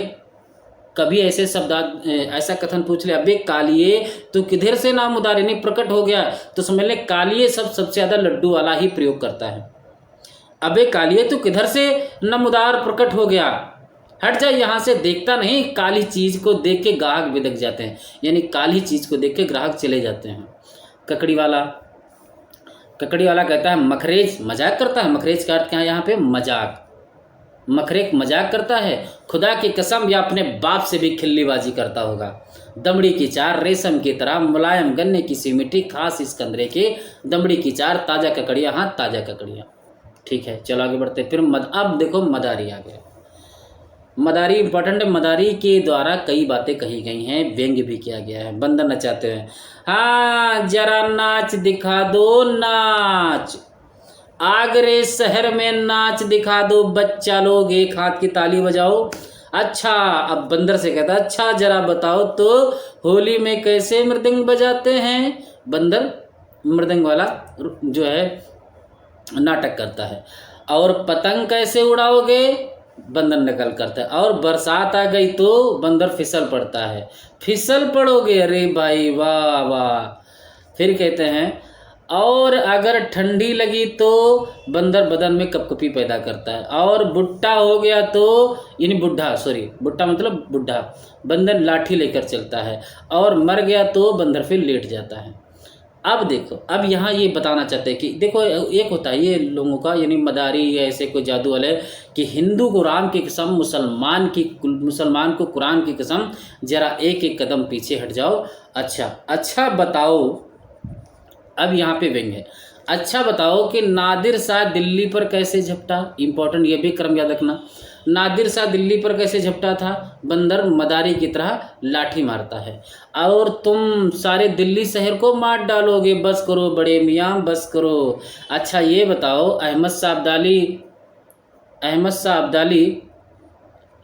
कभी ऐसे शब्द ऐसा कथन पूछ ले, अबे कालिए तो किधर से नाम उदार यानी प्रकट हो गया, तो समझ ले कालिए सबसे ज़्यादा लड्डू वाला ही प्रयोग करता है। अबे कालिए तो किधर से नमदार प्रकट हो गया, हट जाए यहाँ से, देखता नहीं काली चीज़ को देख के ग्राहक बिदक जाते हैं, यानी काली चीज़ को देख के ग्राहक चले जाते हैं। ककड़ी वाला कहता है मखरेज मजाक करता है, मखरेज का अर्थ क्या है यहाँ पे, मजाक। मखरेक मजाक करता है, खुदा की कसम या अपने बाप से भी खिल्लीबाजी करता होगा। दमड़ी की 4 रेशम की तरह मुलायम, गन्ने की सी मिट्टी, खास इस कंदरे के, दमड़ी की 4 ताज़ा ककड़ियाँ, हाँ ताज़ा ककड़ियाँ, ठीक है। चलो आगे बढ़ते, फिर अब देखो मदारी आ गया। मदारी इंपॉर्टेंट है, मदारी के द्वारा कई बातें कही गई हैं, व्यंग्य भी किया गया है। बंदर नचाते हैं, हाँ जरा नाच दिखा दो नाच, आगरे शहर में नाच दिखा दो बच्चा लोग, एक हाथ की ताली बजाओ। अच्छा अब बंदर से कहता अच्छा जरा बताओ तो होली में कैसे मृदंग बजाते हैं। बंदर मृदंग वाला जो है नाटक करता है। और पतंग कैसे उड़ाओगे, बंदर नकल करता है। और बरसात आ गई तो बंदर फिसल पड़ता है, फिसल पड़ोगे, अरे भाई वाह वाह। फिर कहते हैं और अगर ठंडी लगी तो बंदर बदन में कपकपी पैदा करता है, और बुढ़ा हो गया तो, यानी बुढ़ा, सॉरी बुढ़ा मतलब बुढ़ा, बंदर लाठी लेकर चलता है, और मर गया तो बंदर फिर लेट जाता है। अब देखो, अब यहाँ ये बताना चाहते हैं कि देखो, एक होता है ये लोगों का, यानी मदारी या ऐसे कोई जादू वाले, कि हिंदू को राम की कसम, मुसलमान को कुरान की कसम, जरा एक एक कदम पीछे हट जाओ। अच्छा बताओ, अब यहाँ पे व्यंग है। अच्छा बताओ कि नादिर शाह दिल्ली पर कैसे झपटा। इंपॉर्टेंट, ये भी क्रम याद रखना। नादिर शाह दिल्ली पर कैसे झपटा था? बंदर मदारी की तरह लाठी मारता है, और तुम सारे दिल्ली शहर को मार डालोगे। बस करो बड़े मियाँ, बस करो। अच्छा ये बताओ, अहमद शाह अब्दाली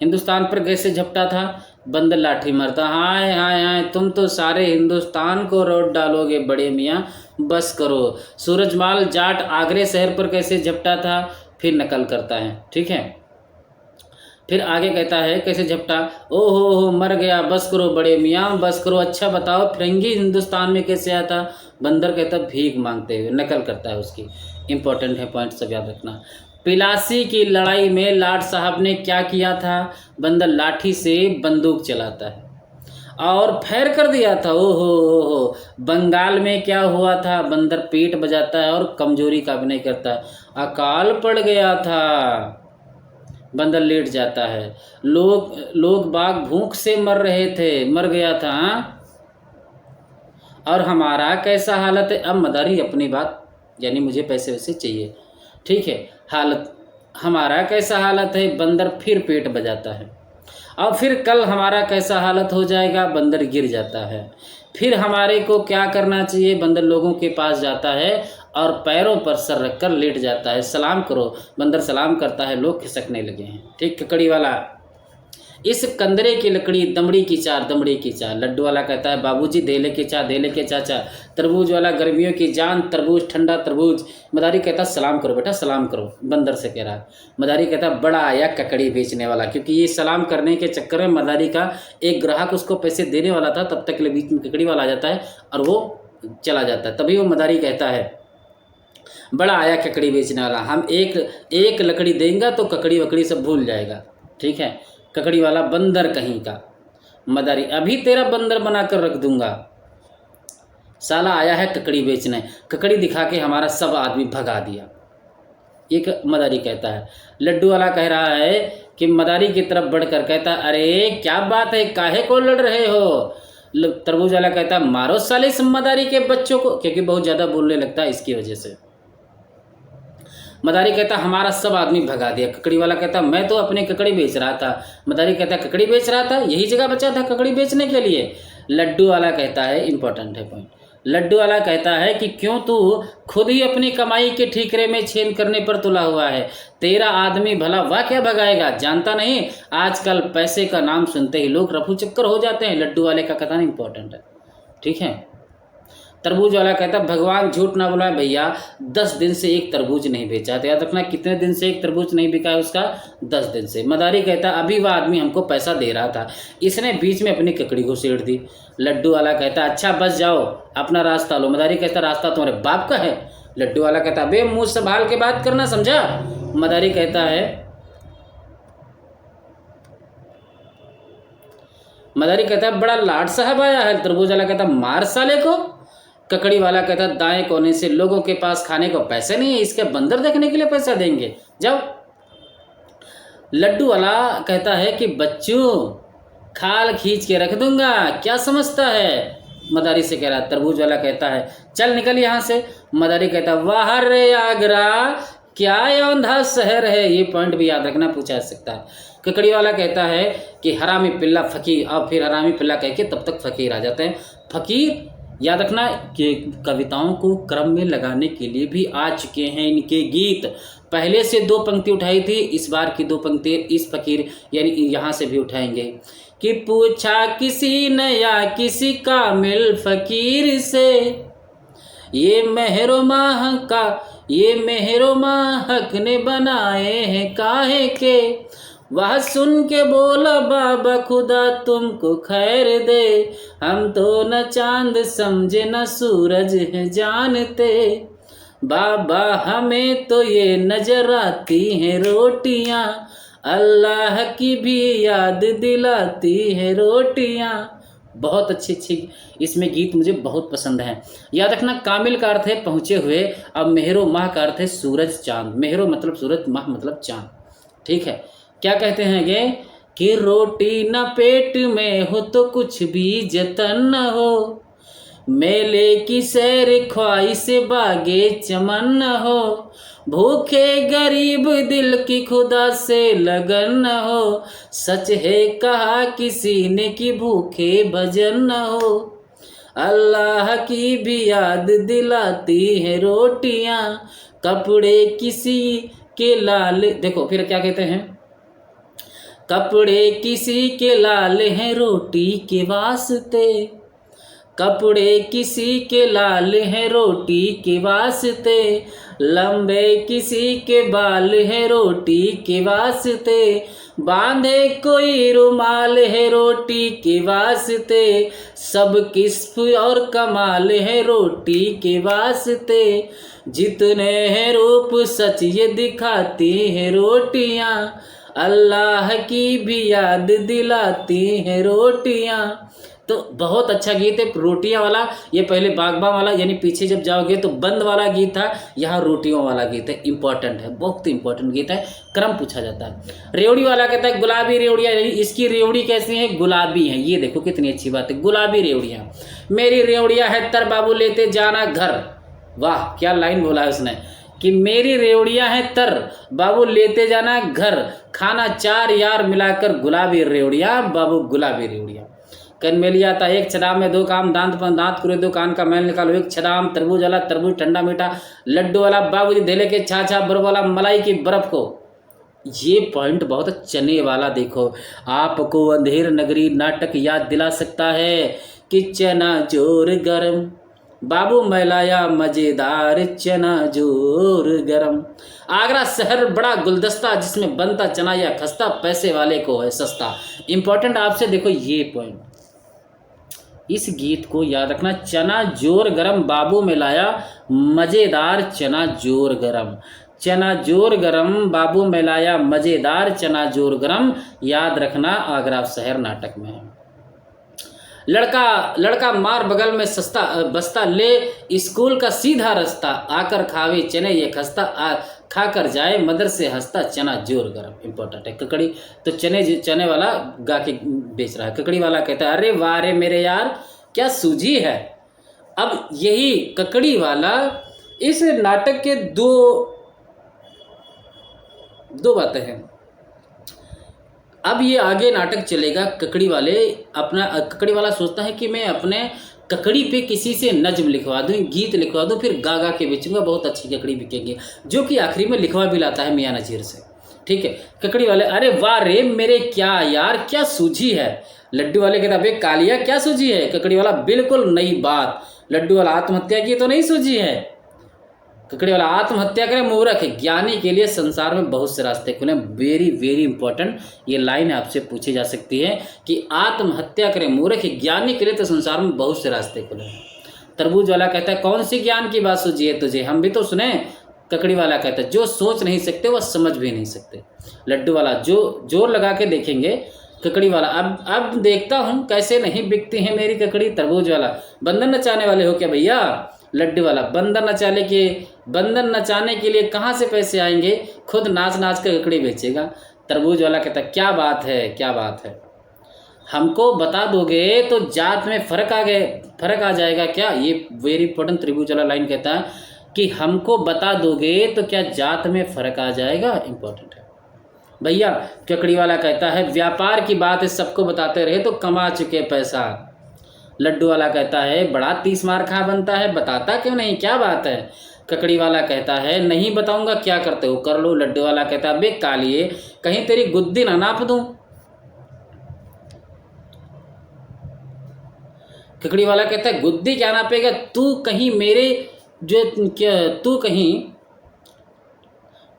हिंदुस्तान पर कैसे झपटा था? बंदर लाठी मारता। हाय हाय हाय, तुम तो सारे हिंदुस्तान को रोट डालोगे बड़े मियाँ, बस करो। सूरजमाल जाट आगरे शहर पर कैसे झपटा था? फिर नकल करता है, ठीक है। फिर आगे कहता है कैसे झपटा, ओ हो मर गया, बस करो बड़े मियाँ, बस करो। अच्छा बताओ फिरंगी हिंदुस्तान में कैसे आया था? बंदर कहता भीख मांगते हुए, नकल करता है उसकी। इंपॉर्टेंट है, पॉइंट सब याद रखना। पिलासी की लड़ाई में लाट साहब ने क्या किया था? बंदर लाठी से बंदूक चलाता है और फैर कर दिया था। हो। बंगाल में क्या हुआ था? बंदर पेट बजाता है और कमजोरी का अभिनय करता है। अकाल पड़ गया था, बंदर लेट जाता है। लोग बाग भूख से मर रहे थे, मर गया था। और हमारा कैसा हालत है? अब मदारी अपनी बात, यानी मुझे पैसे वैसे चाहिए, ठीक है। हालत, हमारा कैसा हालत है? बंदर फिर पेट बजाता है। और फिर कल हमारा कैसा हालत हो जाएगा? बंदर गिर जाता है। फिर हमारे को क्या करना चाहिए? बंदर लोगों के पास जाता है और पैरों पर सर रखकर लेट जाता है। सलाम करो। बंदर सलाम करता है, लोग खिसकने लगे हैं, ठीक। ककड़ी वाला, इस कंदरे की लकड़ी दमड़ी की चार, दमड़ी की चार। लड्डू वाला कहता है बाबूजी धेले के चा, धेले के चाचा। तरबूज वाला गर्मियों की जान, तरबूज ठंडा तरबूज। मदारी कहता सलाम करो बेटा, सलाम करो। बंदर से कह रहा। मदारी कहता बड़ा आया ककड़ी बेचने वाला, क्योंकि ये सलाम करने के चक्कर में मदारी का एक ग्राहक उसको पैसे देने वाला था, तब तक के लिए बीच में ककड़ी वाला आ जाता है और वो चला जाता है। तभी वो मदारी कहता है बड़ा आया ककड़ी बेचने वाला, हम एक लकड़ी देंगे तो ककड़ी वकड़ी सब भूल जाएगा, ठीक है। ककड़ी वाला बंदर कहीं का। मदारी अभी तेरा बंदर बनाकर रख दूंगा, साला आया है ककड़ी बेचने। ककड़ी दिखा के हमारा सब आदमी भगा दिया, एक मदारी कहता है। लड्डू वाला कह रहा है कि मदारी की तरफ बढ़कर कहता अरे क्या बात है, काहे को लड़ रहे हो? तरबूज वाला कहता मारो साले इस मदारी के बच्चों को, क्योंकि बहुत ज़्यादा बोलने लगता है इसकी वजह से। मदारी कहता हमारा सब आदमी भगा दिया। ककड़ी वाला कहता मैं तो अपनी ककड़ी बेच रहा था। मदारी कहता ककड़ी बेच रहा था, यही जगह बचा था ककड़ी बेचने के लिए। लड्डू वाला कहता है, इंपॉर्टेंट है पॉइंट, लड्डू वाला कहता है कि क्यों तू खुद ही अपनी कमाई के ठीकरे में छेद करने पर तुला हुआ है? तेरा आदमी भला वह क्या भगाएगा? जानता नहीं आजकल पैसे का नाम सुनते ही लोग रफू चक्कर हो जाते हैं। लड्डू वाले का कथन इंपॉर्टेंट है, ठीक है। तरबूज वाला कहता भगवान झूठ ना बुलाए भैया, 10 दिन से एक तरबूज नहीं बेचा। तो याद रखना कितने दिन से एक तरबूज नहीं बिका है उसका? 10 दिन से। मदारी कहता अभी वह आदमी हमको पैसा दे रहा था, इसने बीच में अपनी ककड़ी को छेड़ दी। लड्डू वाला कहता अच्छा बस जाओ, अपना रास्ता लो। मदारी कहता रास्ता तुम्हारे बाप का है। लड्डू वाला कहता अबे मुँह संभाल के बात करना, समझा? मदारी कहता है बड़ा लाट साहब आया है। तरबूज वाला कहता मार साले को। ककड़ी वाला कहता दाएं कोने से लोगों के पास खाने को पैसे नहीं है, इसके बंदर देखने के लिए पैसा देंगे, जाओ। लड्डू वाला कहता है कि बच्चों खाल खींच के रख दूंगा, क्या समझता है? मदारी से कह रहा। तरबूज वाला कहता है चल निकल यहाँ से। मदारी कहता वाह रे आगरा, क्या औंधा शहर है। ये पॉइंट भी याद रखना, पूछा जा सकता है। ककड़ी वाला कहता है कि हरामी पिल्ला फकीर, और फिर हरामी पिल्ला कह के तब तक फकीर आ जाते हैं। फकीर याद रखना कि कविताओं को क्रम में लगाने के लिए भी आ चुके हैं इनके गीत। पहले से 2 पंक्ति उठाई थी, इस बार की 2 पंक्ति इस फकीर यानी यहाँ से भी उठाएंगे कि पूछा किसी नया किसी कामिल फकीर से, ये मेहरो माह हक ने बनाए हैं काहे के। वह सुन के बोला बाबा खुदा तुमको खैर दे, हम तो न चांद समझे न सूरज है जानते, बाबा हमें तो ये नजर आती हैं रोटियां, अल्लाह की भी याद दिलाती है रोटियां। बहुत अच्छी अच्छी इसमें गीत मुझे बहुत पसंद हैं। याद रखना कामिल का अर्थ है पहुँचे हुए, अब मेहरो माह का अर्थ है सूरज चांद। मेहरो मतलब सूरज, माह मतलब चांद। ठीक है, क्या कहते हैं गे कि रोटी न पेट में हो तो कुछ भी जतन न हो, मेले की सैर ख्वाहिश बागे चमन न हो, भूखे गरीब दिल की खुदा से लगन न हो, सच है कहा किसी ने कि भूखे भजन न हो, अल्लाह की भी याद दिलाती है रोटियां, कपड़े किसी के लाल, देखो फिर क्या कहते हैं, कपड़े किसी के लाल हैं रोटी के वास्ते, कपड़े किसी के लाल हैं रोटी के वास्ते, लंबे किसी के बाल है रोटी के वास्ते, बांधे कोई रुमाल है रोटी के वास्ते, सब किस्म और कमाल है रोटी के वास्ते, जितने हैं रूप सच ये दिखाती है रोटियां, अल्लाह की भी याद दिलाती है रोटियां। तो बहुत अच्छा गीत है रोटियां वाला। ये पहले बागबान वाला यानी पीछे जब जाओगे तो बंद वाला गीत था, यहाँ रोटियों वाला गीत है। इंपॉर्टेंट है, बहुत इंपॉर्टेंट गीत है, क्रम पूछा जाता है। रेवड़ी वाला कहता है गुलाबी रेवड़ियाँ, इसकी रेवड़ी कैसी है, गुलाबी है। ये देखो कितनी अच्छी बात है, गुलाबी रेवड़ियाँ। मेरी रेवड़ियाँ है तर बाबू लेते जाना घर। वाह क्या लाइन बोला है उसने कि मेरी रेवड़ियाँ हैं तर बाबू लेते जाना घर, खाना 4 यार मिलाकर गुलाबी रेवड़ियाँ बाबू गुलाबी रेवड़ियाँ। कन मेलिया था एक छदाम में 2 काम, दांत पर दांत कुरे 2 कान का मैल निकालो 1 छदाम, तरबूज वाला तरबूज ठंडा मीठा, लड्डू वाला बाबूजी धेले के छा छा, बर्फ वाला मलाई की बर्फ को। ये पॉइंट बहुत चने वाला देखो, आपको अंधेर नगरी नाटक याद दिला सकता है कि चना जोर गरम बाबू मैलाया मजेदार चना जोर गरम। आगरा शहर बड़ा गुलदस्ता जिसमें बनता चना या खस्ता, पैसे वाले को है सस्ता। इंपॉर्टेंट आपसे देखो ये पॉइंट, इस गीत को याद रखना, चना जोर गरम बाबू में लाया मजेदार चना जोर गरम, चना जोर गरम बाबू में लाया मजेदार चना जोर गरम। याद रखना आगरा शहर नाटक में है। लड़का मार बगल में सस्ता बस्ता, ले स्कूल का सीधा रास्ता, आकर खावे चने ये खस्ता, खाकर जाए मदर से हंसता चना जोर गरम। इंपॉर्टेंट है। ककड़ी तो चने वाला गा के बेच रहा है, ककड़ी वाला कहता है अरे वाह रे मेरे यार क्या सूझी है। अब यही ककड़ी वाला इस नाटक के दो बातें हैं। अब ये आगे नाटक चलेगा, ककड़ी वाला सोचता है कि मैं अपने ककड़ी पे किसी से नज्म लिखवा दूं, गीत लिखवा दूं, फिर गा के बेचूंगा, बहुत अच्छी ककड़ी बिकेंगे, जो कि आखिरी में लिखवा भी लाता है मियाँ नज़ीर से। ठीक है, ककड़ी वाले अरे वाह रे मेरे क्या यार क्या सूझी है। लड्डू वाले कहता अबे कालिया क्या सूझी है। ककड़ी वाला बिल्कुल नई बात। लड्डू वाला आत्महत्या की तो नहीं सूझी है। ककड़ी वाला आत्महत्या करे मूर्ख है, ज्ञानी के लिए संसार में बहुत से रास्ते खुले। वेरी वेरी इंपॉर्टेंट ये लाइन आपसे पूछी जा सकती है कि आत्महत्या करे मूर्ख, ज्ञानी के लिए तो संसार में बहुत से रास्ते खुले हैं। तरबूज वाला कहता है कौन सी ज्ञान की बात सूझी है तुझे, हम भी तो सुने। ककड़ी वाला कहता है जो सोच नहीं सकते वह समझ भी नहीं सकते। लड्डू वाला जो जोर लगा के देखेंगे। ककड़ी वाला अब देखता हूँ कैसे नहीं बिकती है मेरी ककड़ी। तरबूज वाला बंधन नचाने वाले हो क्या भैया। लड्डू वाला बंधन नचाने के लिए कहाँ से पैसे आएंगे, खुद नाच नाच कर ककड़ी बेचेगा। तरबूज वाला कहता क्या बात है, हमको बता दोगे तो जात में फर्क आ जाएगा क्या। ये वेरी इंपॉर्टेंट त्रिभुज वाला लाइन कहता है कि हमको बता दोगे तो क्या जात में फर्क आ जाएगा। इंपॉर्टेंट है भैया। ककड़ी वाला कहता है व्यापार की बात है सबको बताते रहे तो कमा चुके पैसा। लड्डू वाला कहता है बड़ा 30 मार खा बनता है, बताता क्यों नहीं क्या बात है। ककड़ी वाला कहता है नहीं बताऊंगा क्या करते हो कर लो। लड्डू वाला कहता है बे कालिए कहीं तेरी गुद्दी ना नाप दूं। ककड़ी वाला कहता है गुद्दी क्या नापेगा, तू कहीं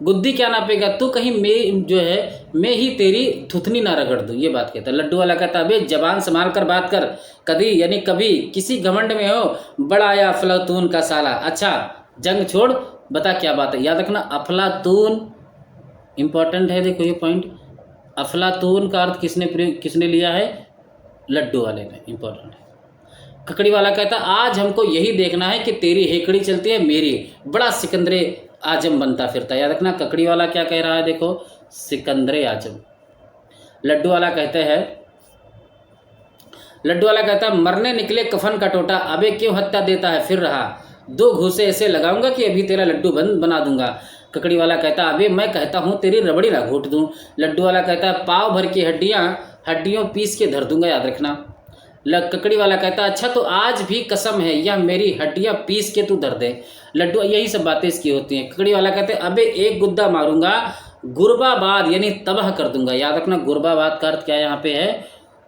गुद्दी क्या नापेगा तू, कहीं मैं जो है मैं ही तेरी थुथनी ना रगड़ दूँ, ये बात कहता है। लड्डू वाला कहता अबे जबान संभाल कर बात कर, कभी यानी कभी किसी घमंड में हो, बड़ा आया अफलातून का साला। अच्छा जंग छोड़, बता क्या बात है। याद रखना अफलातून इंपॉर्टेंट है, देखो ये पॉइंट। अफलातून का अर्थ किसने लिया है, लड्डू वाले ने, इंपॉर्टेंट है। ककड़ी वाला कहता आज हमको यही देखना है कि तेरी हेकड़ी चलती है मेरी, बड़ा सिकंदरे आजम बनता फिरता। याद रखना ककड़ी वाला क्या कह रहा है, देखो सिकंदरे आजम। लड्डू वाला कहते हैं, लड्डू वाला कहता है मरने निकले कफन का टोटा, अबे क्यों हत्या देता है फिर रहा, 2 घूसे ऐसे लगाऊंगा कि अभी तेरा लड्डू बंद बना दूंगा। ककड़ी वाला कहता अबे मैं कहता हूँ तेरी रबड़ी ना घोट दूं। लड्डू वाला कहता है पाव भर की हड्डियों पीस के धर दूंगा। याद रखना ककड़ी वाला कहता अच्छा तो आज भी कसम है यह मेरी हड्डियां पीस के तू धर दे। लड्डू यही सब बातें इसकी होती हैं। ककड़ी वाला कहते अबे एक गुद्दा मारूंगा, गुरबाबाद यानी तबाह कर दूंगा। याद रखना गुरबाबाद का अर्थ क्या यहाँ पे है,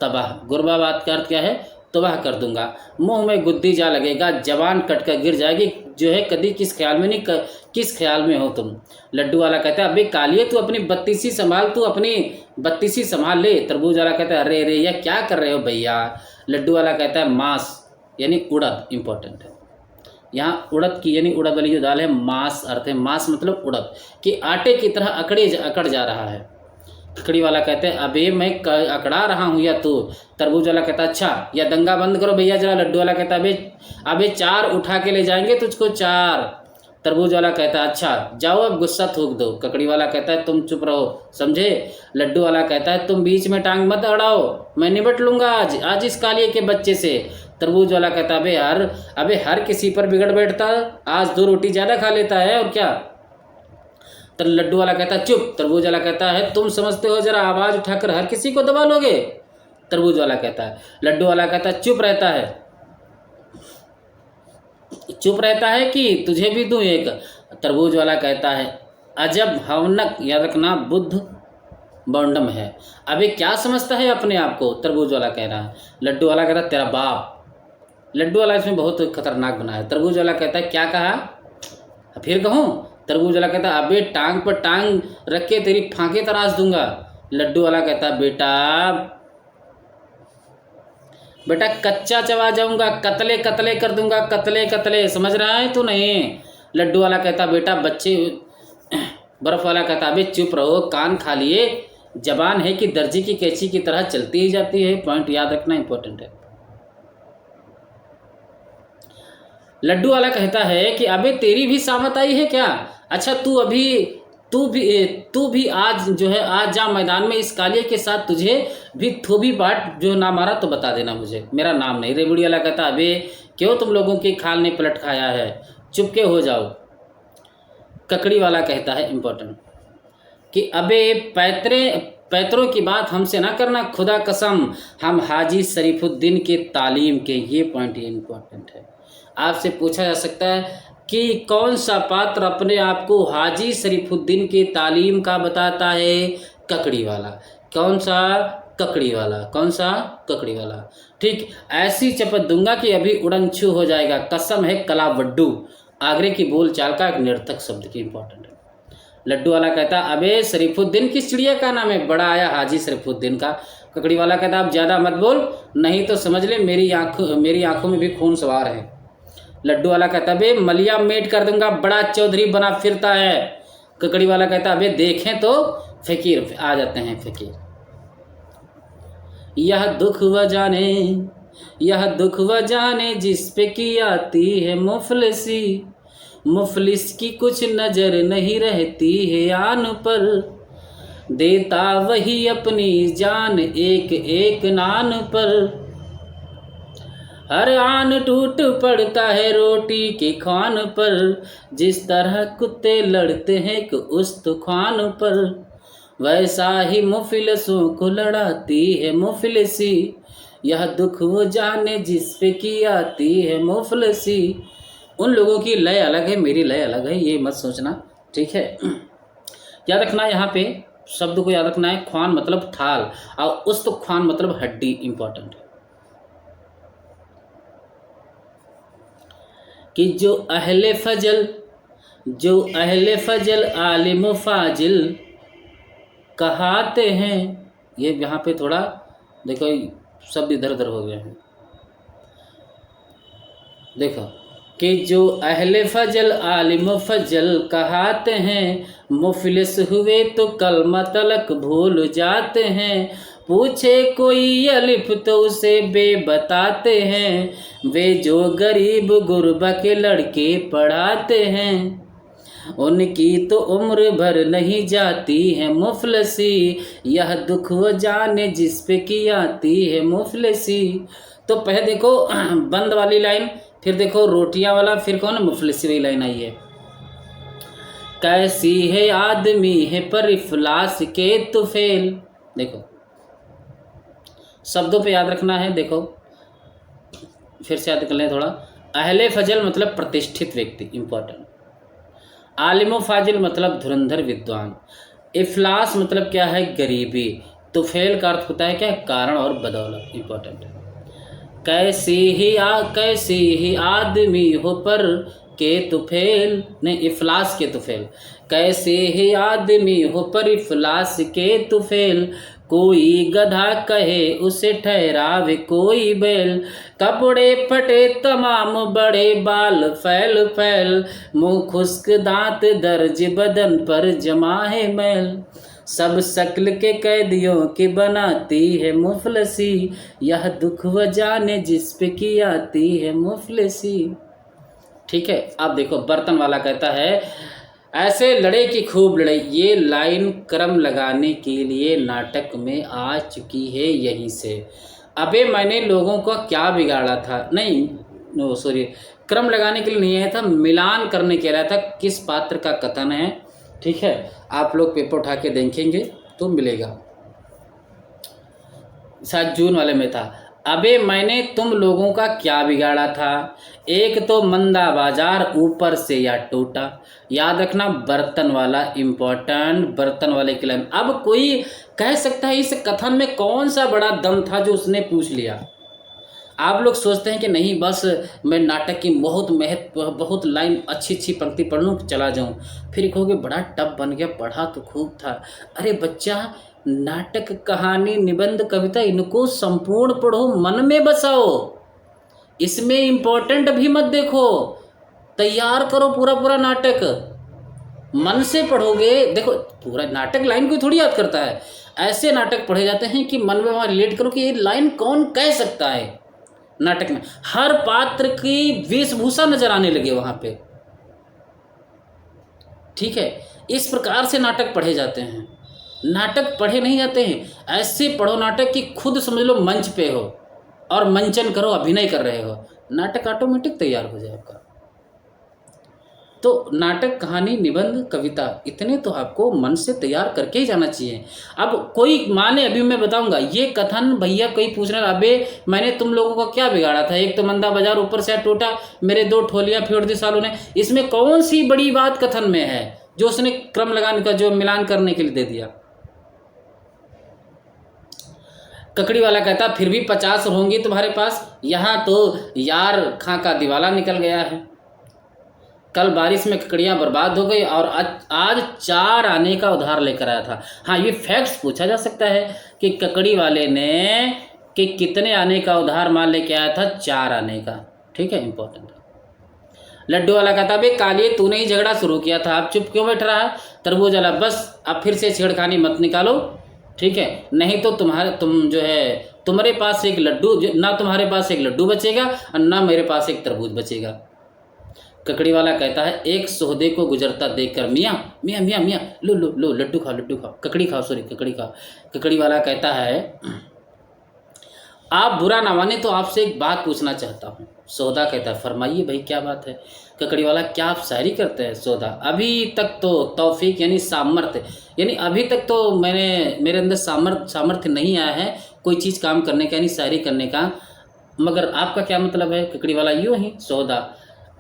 तबाह। गुरबाबाद का अर्थ क्या है, तबाह कर दूंगा। मुंह में गुद्दी जा लगेगा, जवान कट कर गिर जाएगी, जो है कभी किस ख्याल में नहीं किस ख्याल में हो तुम। लड्डू वाला कहता है अबे कालिए तू अपनी बत्तीसी संभाल, तू अपनी बत्तीसी संभाल ले। तरबूज वाला कहता है अरे अरे यह क्या कर रहे हो भैया। लड्डू वाला कहता है मांस यानी उड़द, इंपॉर्टेंट है यहाँ। उड़द की यानी उड़द वाली जो दाल है, मांस अर्थ है, मांस मतलब उड़द कि आटे की तरह अकड़ जा रहा है। ककड़ी वाला कहते हैं अबे मैं अकड़ा रहा हूँ या तू। तरबूज वाला कहता अच्छा या दंगा बंद करो भैया जरा। लड्डू वाला कहता अबे 4 उठा के ले जाएंगे तुझको 4। तरबूज वाला कहता है अच्छा जाओ अब गुस्सा थूक दो। ककड़ी वाला कहता है तुम चुप रहो समझे। लड्डू वाला कहता है तुम बीच में टांग मत अड़ाओ, मैं निपट लूंगा आज इस कालिए के बच्चे से। तरबूज वाला कहता अबे हर किसी पर बिगड़ बैठता, आज 2 रोटी ज़्यादा खा लेता है और क्या। तो लड्डू वाला कहता है चुप। तरबूज वाला कहता है तुम समझते हो जरा आवाज़ उठाकर हर किसी को दबा लोगे। तरबूज वाला कहता है, लड्डू वाला कहता है चुप रहता है कि तुझे भी दूं एक। तरबूज वाला कहता है अजब हवनक, याद रखना बुद्ध बौंडम है, अबे क्या समझता है अपने आप को। तरबूज वाला कह रहा है। लड्डू वाला कहता है तेरा बाप। लड्डू वाला इसमें बहुत खतरनाक बना है। तरबूज वाला कहता है क्या कहा, फिर कहूँ। तरबूज वाला कहता है अबे टांग पर टांग रख के तेरी फांके तराश दूंगा। लड्डू वाला कहता है बेटा कच्चा चबा जाऊंगा, कतले कतले कर दूंगा, कतले कतले, समझ रहा है तू नहीं। लड्डू वाला कहता बेटा बच्चे। बर्फ वाला कहता अबे चुप रहो, कान खा लिए, जबान है कि दर्जी की कैंची की तरह चलती ही जाती है। पॉइंट याद रखना इंपॉर्टेंट है। लड्डू वाला कहता है कि अबे तेरी भी सामत आई है क्या। अच्छा तू भी आज जो है आज जा मैदान में इस कालिए के साथ, तुझे भी थोबी बाट जो ना मारा तो बता देना मुझे, मेरा नाम नहीं। रेबड़ी वाला कहता अबे क्यों तुम लोगों की खाल ने पलट खाया है, चुपके हो जाओ। ककड़ी वाला कहता है इंपॉर्टेंट कि अबे पैतरों की बात हमसे ना करना, खुदा कसम हम हाजी शरीफुद्दीन के तालीम के। ये पॉइंट ये इंपॉर्टेंट है। आपसे पूछा जा सकता है कि कौन सा पात्र अपने आप को हाजी शरीफुद्दीन के तालीम का बताता है, ककड़ी वाला। कौन सा, ककड़ी वाला। ठीक ऐसी चपत दूंगा कि अभी उड़न छू हो जाएगा, कसम है कलावड्डू, आगरे की बोल चाल का एक निरर्थक शब्द की, इंपॉर्टेंट है। लड्डू वाला कहता अबे शरीफुद्दीन किस चिड़िया का नाम है, बड़ा आया हाजी शरीफुद्दीन का। ककड़ी वाला कहता आप ज़्यादा मत बोल, नहीं तो समझ ले मेरी आंखों में भी खून सवार है। लड्डू वाला कहता अबे मलिया मेट कर दूंगा, बड़ा चौधरी बना फिरता है। ककड़ी वाला कहता अबे देखें तो फकीर आ जाते हैं फकीर। यह दुख व जाने जिस पे की आती है मुफलिसी, मुफलिस की कुछ नजर नहीं रहती है आन पर, देता वही अपनी जान एक एक नान पर, हर आन टूट पड़ता है रोटी के खान पर, जिस तरह कुत्ते लड़ते हैं कि उस तूफान पर, वैसा ही मुफलिसों को लड़ाती है मुफलिसी, यह दुख वो जाने जिस पे की आती है मुफलिसी। उन लोगों की लय अलग है, मेरी लय अलग है, ये मत सोचना, ठीक है। याद रखना यहाँ पे शब्द को याद रखना है, ख्वान मतलब थाल और उस्त ख्वान मतलब हड्डी, इंपॉर्टेंट है। कि जो अहले फजल जो अहले फजल आलिम फाजिल कहाते हैं। ये यहाँ पे थोड़ा देखो शब्द इधर उधर हो गए हैं। देखो कि जो अहले फजल आलिम फजल कहाते हैं, मुफलिस हुए तो कलमा तलक भूल जाते हैं। पूछे कोई अलिफ तो उसे बे बताते हैं, वे जो गरीब गुरबा के लड़के पढ़ाते हैं। उनकी तो उम्र भर नहीं जाती है मुफलसी, यह दुख वो जाने जिस पे की आती है मुफलसी। तो पहले देखो बंद वाली लाइन, फिर देखो रोटियां वाला, फिर कौन मुफलसी वाली लाइन आई है। कैसी है आदमी है पर इफलास के तुफेल। देखो शब्दों पे याद रखना है। देखो फिर से याद कर लें थोड़ा। अहले फजल मतलब प्रतिष्ठित व्यक्ति, इंपॉर्टेंट। आलिम फाजिल मतलब धुरंधर विद्वान। इफलास मतलब क्या है, गरीबी। तुफेल का अर्थ होता है क्या, कारण और बदौलत, इंपॉर्टेंट है। कैसी ही आदमी हो पर के तुफेल ने, इफलास के तुफेल। कैसे ही आदमी हो पर इफलास के तुफेल, कोई गधा कहे उसे ठहरावे कोई बैल। कपड़े फटे तमाम बड़े बाल फैल फैल, मुंह खुश्क दांत दर्ज बदन पर जमा है मैल। सब शक्ल के कैदियों की बनाती है मुफलसी, यह दुख व जाने जिस पे की आती है मुफलसी। ठीक है। अब देखो बर्तन वाला कहता है, ऐसे लड़े कि खूब लड़े। ये लाइन क्रम लगाने के लिए नाटक में आ चुकी है यहीं से। अबे मैंने लोगों को क्या बिगाड़ा था, नहीं नो सॉरी, क्रम लगाने के लिए नहीं आया था, मिलान करने के लिए था किस पात्र का कथन है। ठीक है, आप लोग पेपर उठा के देखेंगे तो मिलेगा। शायद जून वाले में था। अबे मैंने तुम लोगों का क्या बिगाड़ा था, एक तो मंदा बाजार ऊपर से या टूटा। याद रखना बर्तन वाला इम्पोर्टेंट, बर्तन वाले के लाइन। अब कोई कह सकता है इस कथन में कौन सा बड़ा दम था जो उसने पूछ लिया। आप लोग सोचते हैं कि नहीं बस मैं नाटक की बहुत लाइन अच्छी पंक्ति पढ़ लूँ चला जाऊँ, फिर कहोगे बड़ा टफ बन गया, पढ़ा तो खूब था। अरे बच्चा, नाटक कहानी निबंध कविता इनको संपूर्ण पढ़ो, मन में बसाओ, इसमें इम्पोर्टेंट भी मत देखो। तैयार करो पूरा नाटक, मन से पढ़ोगे। देखो पूरा नाटक लाइन को थोड़ी याद करता है, ऐसे नाटक पढ़े जाते हैं कि मन में वहाँ रिलेट करो कि ये लाइन कौन कह सकता है। नाटक में हर पात्र की वेशभूषा नजर आने लगे वहां पे। ठीक है, इस प्रकार से नाटक पढ़े जाते हैं। नाटक पढ़े नहीं जाते हैं, ऐसे पढ़ो नाटक कि खुद समझ लो मंच पे हो और मंचन करो, अभिनय कर रहे हो, नाटक ऑटोमेटिक तैयार हो जाए आपका। तो नाटक कहानी निबंध कविता इतने तो आपको मन से तैयार करके ही जाना चाहिए। अब कोई माने, अभी मैं बताऊंगा ये कथन, भैया कोई पूछ रहा है अबे मैंने तुम लोगों का क्या बिगाड़ा था, एक तो मंदा बाजार ऊपर से टूटा, मेरे 2 ठोलियां फेंट दी सालों ने। इसमें कौन सी बड़ी बात कथन में है जो उसने क्रम लगाने का, जो मिलान करने के लिए दे दिया। ककड़ी वाला कहता फिर भी 50 होंगी तुम्हारे पास, यहाँ तो यार खां का दिवाला निकल गया है। कल बारिश में ककड़ियाँ बर्बाद हो गई और आज 4 आने का उधार लेकर आया था। हाँ, ये फैक्ट्स पूछा जा सकता है कि ककड़ी वाले ने कि कितने आने का उधार माल लेके आया था, 4 आने का। ठीक है, इंपॉर्टेंट है। लड्डू वाला कहता भाई कालिए तूने ही झगड़ा शुरू किया था, आप चुप क्यों बैठ रहा है। तरबूज वाला बस अब फिर से छेड़खानी मत निकालो, ठीक है, नहीं तो तुम्हारे पास एक लड्डू, ना तुम्हारे पास एक लड्डू बचेगा और ना मेरे पास एक तरबूज बचेगा। ककड़ी वाला कहता है एक सोहदे को गुजरता देखकर मियाँ मियाँ मियाँ मियाँ लो लो लो लड्डू खाओ, ककड़ी खाओ। ककड़ी वाला कहता है आप बुरा ना माने तो आपसे एक बात पूछना चाहता हूँ। सौदा कहता है फरमाइए भाई क्या बात है। ककड़ी वाला क्या आप शायरी करते हैं। सौदा अभी तक तो तौफीक यानी सामर्थ्य, यानी अभी तक तो मेरे अंदर सामर्थ्य नहीं आया है कोई चीज़ काम करने का, यानी शायरी करने का, मगर आपका क्या मतलब है। ककड़ी वाला यूँ ही सौदा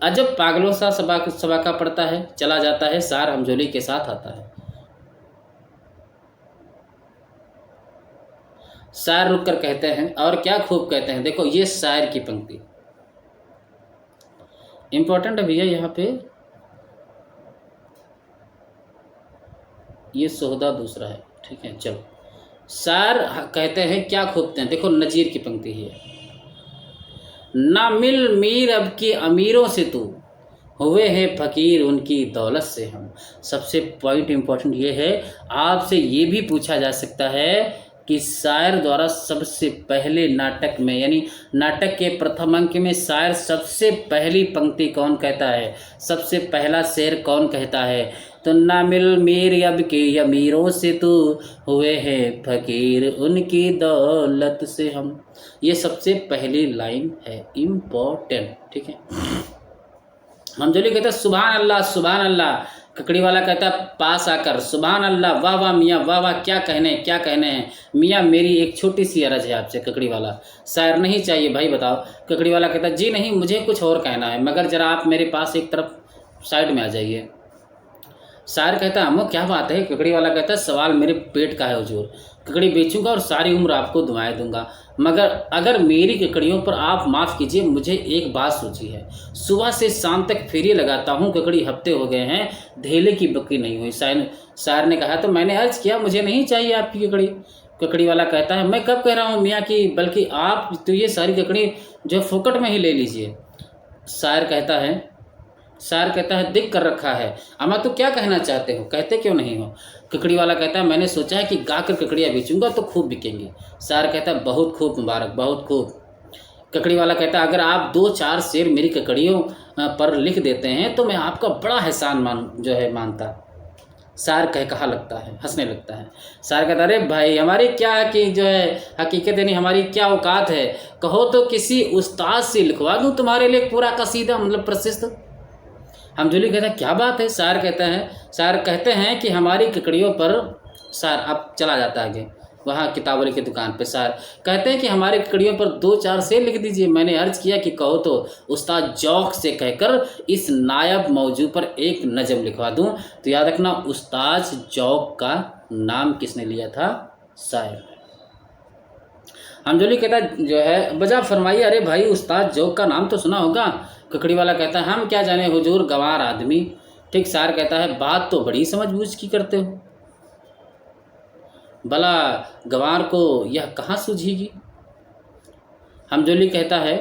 अजब पागलों सा सबा का पड़ता है, चला जाता है सार हमजोली के साथ आता है। शायर रुक कर कहते हैं और क्या खूब कहते हैं। देखो ये शायर की पंक्ति इंपॉर्टेंट है भैया यहाँ पे। ये सोहदा दूसरा है, ठीक है। चलो, शायर कहते हैं क्या खूबते हैं, देखो नजीर की पंक्ति है, ना मिल मीर अब की अमीरों से तू, हुए हैं फ़कीर उनकी दौलत से हम। सबसे पॉइंट इम्पोर्टेंट ये है, आपसे ये भी पूछा जा सकता है कि शायर द्वारा सबसे पहले नाटक में, यानी नाटक के प्रथम अंक में शायर सबसे पहली पंक्ति कौन कहता है, सबसे पहला शेर कौन कहता है, तो ना मिल मीर अब के अमीरों से तू, हुए हैं फ़कीर उनकी दौलत से हम। ये सबसे पहली लाइन है, इम्पोर्टेंट, ठीक है। हमजोली कहता है सुभान अल्लाह सुभान अल्लाह, ककड़ी वाला कहता है पास आकर सुभान अल्लाह, वाह वाह मियाँ वाह वाह, क्या कहने क्या कहने हैं मियाँ, मेरी एक छोटी सी अर्ज है आपसे। ककड़ी वाला, शायर नहीं चाहिए भाई बताओ। ककड़ी वाला कहता है जी नहीं, मुझे कुछ और कहना है, मगर ज़रा आप मेरे पास एक तरफ साइड में आ जाइए। शायर कहता है अम्मो क्या बात है। ककड़ी वाला कहता है सवाल मेरे पेट का है हुजूर, ककड़ी बेचूंगा और सारी उम्र आपको दुआएं दूंगा, मगर अगर मेरी ककड़ियों पर आप माफ़ कीजिए, मुझे एक बात सूझी है। सुबह से शाम तक फेरी लगाता हूँ, ककड़ी हफ्ते हो गए हैं, धेले की बकरी नहीं हुई। शायर ने कहा तो मैंने अर्ज किया मुझे नहीं चाहिए आपकी ककड़ी। ककड़ी वाला कहता है मैं कब कह रहा हूँ मियाँ की, बल्कि आप तो ये सारी ककड़ी जो फोकट में ही ले लीजिए। शायर कहता है दिख कर रखा है, अम्मा तो क्या कहना चाहते हो, कहते क्यों नहीं हो। ककड़ी वाला कहता है मैंने सोचा है कि गाकर ककड़ियाँ बेचूंगा तो खूब बिकेंगी। शायर कहता है बहुत खूब मुबारक, बहुत खूब। ककड़ी वाला कहता है अगर आप 2-4 शेर मेरी ककड़ियों पर लिख देते हैं तो मैं आपका बड़ा एहसान मानता। शायर कहा लगता है, हंसने लगता है। शायर कहता है अरे भाई हमारी क्या कि हकीकत यानी हमारी क्या औकात है, कहो तो किसी उस्ताद से लिखवा दूँ तुम्हारे लिए पूरा कसीदा, मतलब प्रसिद्ध। हमजोली कहता है क्या बात है। शायर कहते हैं कि हमारी ककड़ियों पर, शायर अब चला जाता है आगे वहाँ किताब वाले की दुकान पे। शायर कहते हैं कि हमारी ककड़ियों पर 2-4 शेर लिख दीजिए। मैंने अर्ज किया कि कहो तो उस्ताद जौक से कहकर इस नायब मौजू पर एक नज़म लिखवा दूं। तो याद रखना उस्ताद जौक का नाम किसने लिया था, शायर। हमजोली कहता बजा फरमाइए, अरे भाई उस्ताद जौक का नाम तो सुना होगा। ककड़ी वाला कहता है हम क्या जाने हुजूर, गंवार आदमी। ठीक। शायर कहता है बात तो बड़ी समझबूझ की करते हो, भला गंवार को यह कहाँ सूझेगी। हमजोली कहता है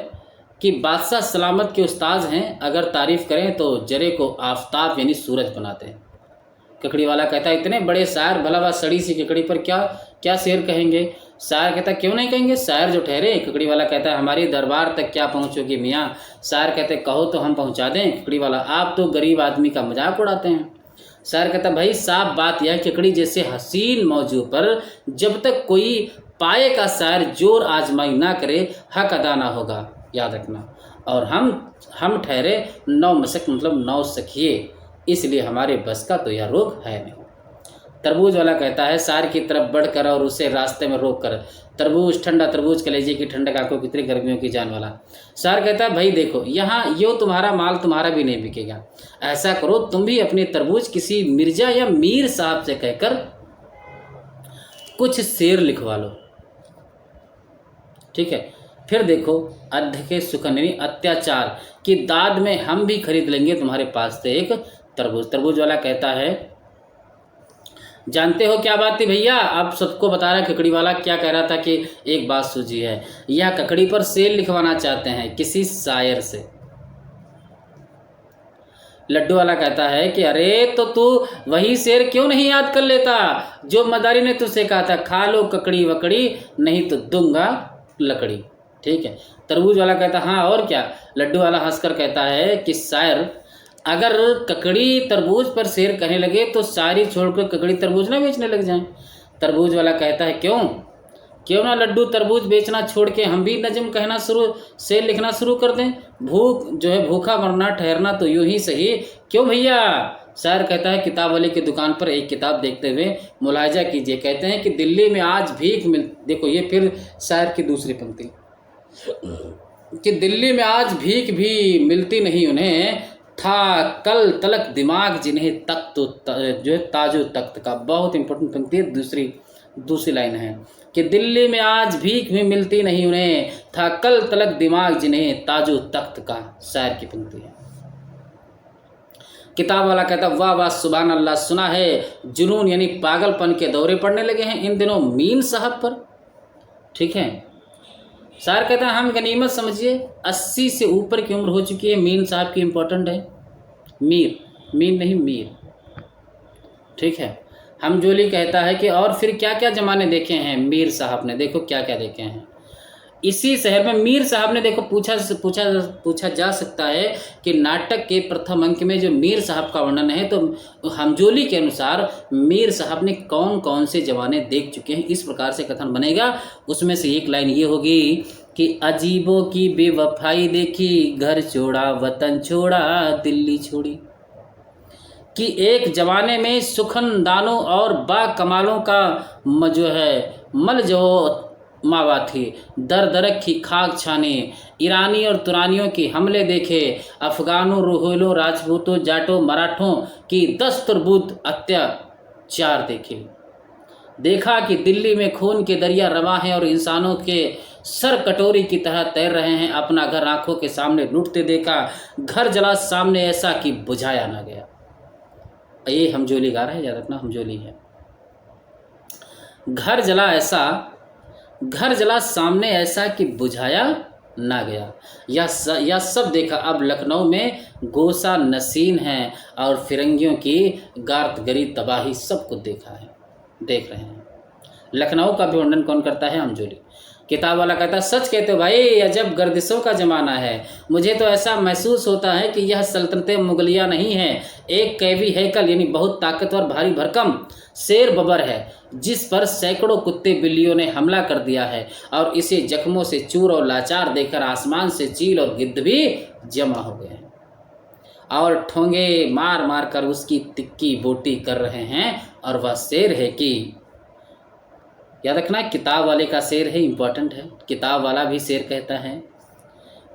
कि बादशाह सलामत के उस्ताद हैं, अगर तारीफ़ करें तो जरे को आफताब यानी सूरज बनाते हैं। ककड़ी वाला कहता है इतने बड़े शायर, भला वह सड़ी सी ककड़ी पर क्या शेर कहेंगे। शायर कहता है क्यों नहीं कहेंगे, शायर जो ठहरे। ककड़ी वाला कहता है हमारी दरबार तक क्या पहुँचोगी मियाँ। शायर कहते कहो तो हम पहुँचा दें। ककड़ी वाला आप तो गरीब आदमी का मजाक उड़ाते हैं। शायर कहता भाई साफ बात यह ककड़ी जैसे हसीन मौजू पर जब तक कोई पाए का शायर जोर आजमाई ना करे, हक अदा ना होगा, याद रखना। और हम ठहरे 9 मशक मतलब 9 सखिए, इसलिए हमारे बस का तो यह रोग है नहीं। तरबूज वाला कहता है शायर की तरफ बढ़कर और उसे रास्ते में रोक कर, तरबूज ठंडा तरबूज कलेजे की ठंडक आंखों की कितनी गर्मियों की जान वाला। शायर कहता है भाई देखो यहाँ यो तुम्हारा माल तुम्हारा भी नहीं बिकेगा, ऐसा करो तुम भी अपने तरबूज किसी मिर्जा या मीर साहब से कहकर कुछ शेर लिखवा लो, ठीक है। फिर देखो अध्य के सुखन अत्याचार की दाद में हम भी खरीद लेंगे तुम्हारे पास से एक तरबूज। तरबूज वाला कहता है जानते हो क्या बात थी भैया, अब सबको बता रहा है। ककड़ी वाला क्या कह रहा था कि एक बात सूझी है, यह ककड़ी पर शेर लिखवाना चाहते हैं किसी शायर से। लड्डू वाला कहता है कि अरे तो तू वही शेर क्यों नहीं याद कर लेता जो मदारी ने तुझसे कहा था, खा लो ककड़ी वकड़ी नहीं तो दूंगा लकड़ी, ठीक है। तरबूज वाला कहता हाँ और क्या। लड्डू वाला हंसकर कहता है कि शायर अगर ककड़ी तरबूज पर शेर कहने लगे तो सारी छोड़कर ककड़ी तरबूज ना बेचने लग जाएं। तरबूज वाला कहता है क्यों ना लड्डू तरबूज बेचना छोड़ के हम भी नज़म कहना शेर लिखना शुरू कर दें। भूखा मरना ठहरना तो यूं ही सही, क्यों भैया। शायर कहता है किताब वाले की दुकान पर एक किताब देखते हुए मुलाहिजा कीजिए। कहते हैं कि दिल्ली में आज भीख देखो ये फिर शायर की दूसरी पंक्ति कि दिल्ली में आज भीख भी मिलती नहीं उन्हें, था कल तलक दिमाग जिन्हें तख्त जो है ताजो तख्त का। बहुत इंपॉर्टेंट पंक्ति है। दूसरी लाइन है कि दिल्ली में आज भीख भी मिलती नहीं उन्हें, था कल तलक दिमाग जिन्हें ताजो तख्त का। शायर की पंक्ति है। किताब वाला कहता है वाह वाह सुभान अल्लाह, सुना है जुनून यानी पागलपन के दौरे पड़ने लगे हैं इन दिनों मीर साहब पर। ठीक है, शायर कहता है हम गनीमत समझिए 80 से ऊपर की उम्र हो चुकी है, मीर साहब की इम्पोर्टेंट है, मीर नहीं मीर। ठीक है, हमजोली कहता है कि और फिर क्या क्या ज़माने देखे हैं मीर साहब ने, देखो क्या क्या देखे हैं इसी शहर में। मीर साहब ने देखो पूछा जा सकता है कि नाटक के प्रथम अंक में जो मीर साहब का वर्णन है, तो हमजोली के अनुसार मीर साहब ने कौन कौन से ज़माने देख चुके हैं, इस प्रकार से कथन बनेगा। उसमें से एक लाइन ये होगी कि अजीबों की बेवफाई देखी, घर छोड़ा वतन छोड़ा दिल्ली छोड़ी। कि एक ज़माने में सुखनदानों और बाकमालों का जो है मल जो मावा थी, दर दरक की खाक छाने, ईरानी और तुरानियों के हमले देखे, अफगानों रोहिलों राजपूतों जाटों मराठों की दस्तुरबुद अत्याचार देखे। देखा कि दिल्ली में खून के दरिया रवा हैं और इंसानों के सर कटोरी की तरह तैर रहे हैं। अपना घर आंखों के सामने लूटते देखा, घर जला सामने ऐसा कि बुझाया ना गया। ये हमजोली गा रहा है, याद रखना हमजोली है। घर जला सामने ऐसा कि बुझाया ना गया। यह सब देखा। अब लखनऊ में गोसा नसीन है और फिरंगियों की गारतगरी तबाही सब कुछ देख रहे हैं। लखनऊ का भी वर्णन कौन करता है? हमजोली। किताब वाला कहता है सच कहते हो भाई, अजब गर्दिशों का ज़माना है। मुझे तो ऐसा महसूस होता है कि यह सल्तनत मुगलिया नहीं है, एक कैवी हैकल यानी बहुत ताकतवर भारी भरकम शेर बबर है, जिस पर सैकड़ों कुत्ते बिल्लियों ने हमला कर दिया है और इसे जख्मों से चूर और लाचार देखकर आसमान से चील और गिद्ध भी जमा हो गए हैं और ठोंगे मार मार कर उसकी तिक्की बोटी कर रहे हैं। और वह शेर है कि याद रखना, किताब वाले का शेर है, इम्पोर्टेंट है। किताब वाला भी शेर कहता है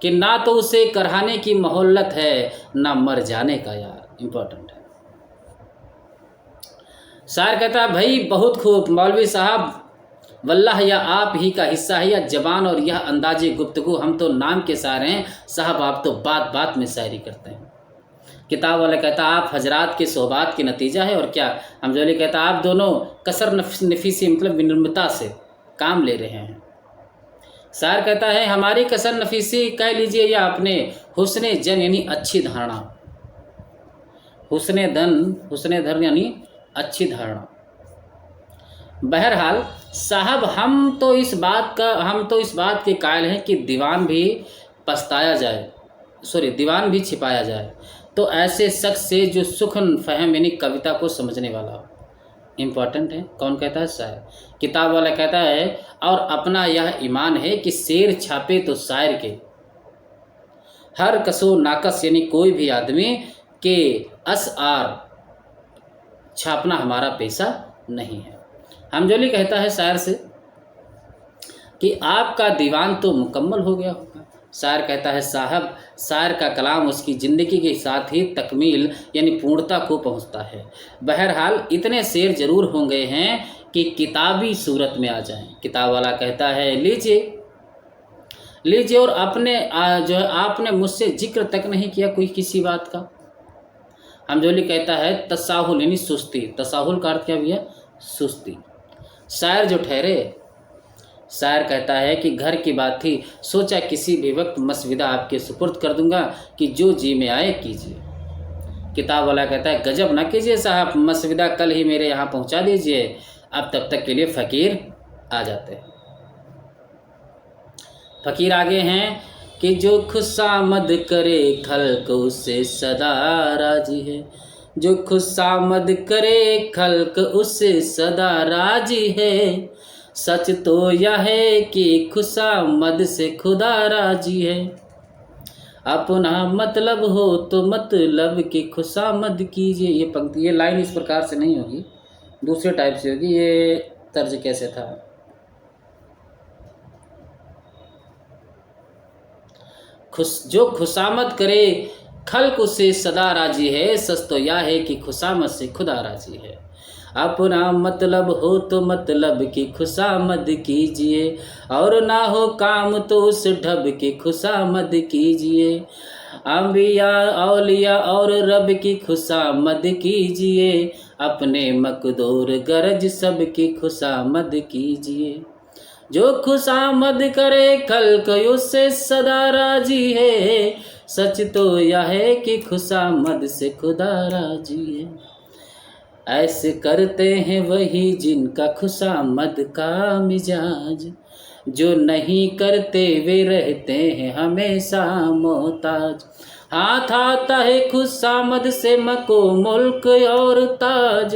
कि ना तो उसे करहाने की मोहल्लत है ना मर जाने का यार, इम्पोर्टेंट है। शायर कहता है भाई बहुत खूब मौलवी साहब, वल्लाह यह आप ही का हिस्सा है, यह जबान और यह अंदाजे गुफ्तगू, हम तो नाम के सार हैं साहब, आप तो बात बात में शायरी करते हैं। किताब वाला कहता आप हजरात के सोहबात के नतीजा है और क्या। हमजोली कहता आप दोनों कसर नफीसी मतलब विनम्रता से काम ले रहे हैं। शायर कहता है हमारी कसर नफीसी कह लीजिए या अपने हुस्ने जन यानी अच्छी धारणा, हुस्ने धन यानी अच्छी धारणा। बहरहाल साहब हम तो इस बात के कायल हैं कि दीवान भी छिपाया जाए, तो ऐसे शख्स से जो सुखन फहम यानी कविता को समझने वाला हो। इम्पॉर्टेंट है। कौन कहता है? शायर। किताब वाला कहता है और अपना यह ईमान है कि शेर छापे तो शायर के हर कसो नाकस यानी कोई भी आदमी के अशआर छापना हमारा पेशा नहीं है। हमजोली कहता है शायर से कि आपका दीवान तो मुकम्मल हो गया होगा। शायर कहता है साहब, शायर का कलाम उसकी ज़िंदगी के साथ ही तकमील यानी पूर्णता को पहुंचता है। बहरहाल इतने शेर जरूर होंगे हैं कि किताबी सूरत में आ जाएं। किताब वाला कहता है लीजिए और आपने मुझसे जिक्र तक नहीं किया कोई किसी बात का। हमजोली कहता है तसाहुल यानी सुस्ती। तसाहुल का अर्थ क्या भैया? सुस्ती। शायर जो ठहरे, शायर कहता है कि घर की बात थी, सोचा किसी भी वक्त मसविदा आपके सुपुर्द कर दूंगा कि जो जी में आए कीजिए। किताब वाला कहता है गजब ना कीजिए साहब, मसविदा कल ही मेरे यहाँ पहुँचा दीजिए। अब तब तक के लिए फ़कीर आ जाते हैं। फ़कीर आगे हैं कि जो खुशामद करे खल्क उससे सदा राजी है, जो खुशामद करे खल्क उससे सदा राजी है। सच तो यह है कि खुशामद से खुदा राजी है, अपना मतलब हो तो मतलब की खुशामद कीजिए। ये पंक्ति, ये लाइन इस प्रकार से नहीं होगी, दूसरे टाइप से होगी। ये तर्ज कैसे था? जो खुशामद करे खल्क उससे सदा राजी है, सच तो यह है कि खुशामद से खुदा राजी है। अपना मतलब हो तो मतलब की खुशामद कीजिए, और ना हो काम तो उस ढब की खुशामद कीजिए। अम्बिया औलिया और रब की खुशामद कीजिए, अपने मकदूर गरज सब की खुशामद कीजिए। जो खुशामद करे खल्क उससे सदा राजी है, सच तो यह है कि खुशामद से खुदा राजी है। ऐसे करते हैं वही जिनका खुशामद का मिजाज, जो नहीं करते वे रहते हैं हमेशा मोहताज। हाथ आता है खुशामद से मको मुल्क और ताज,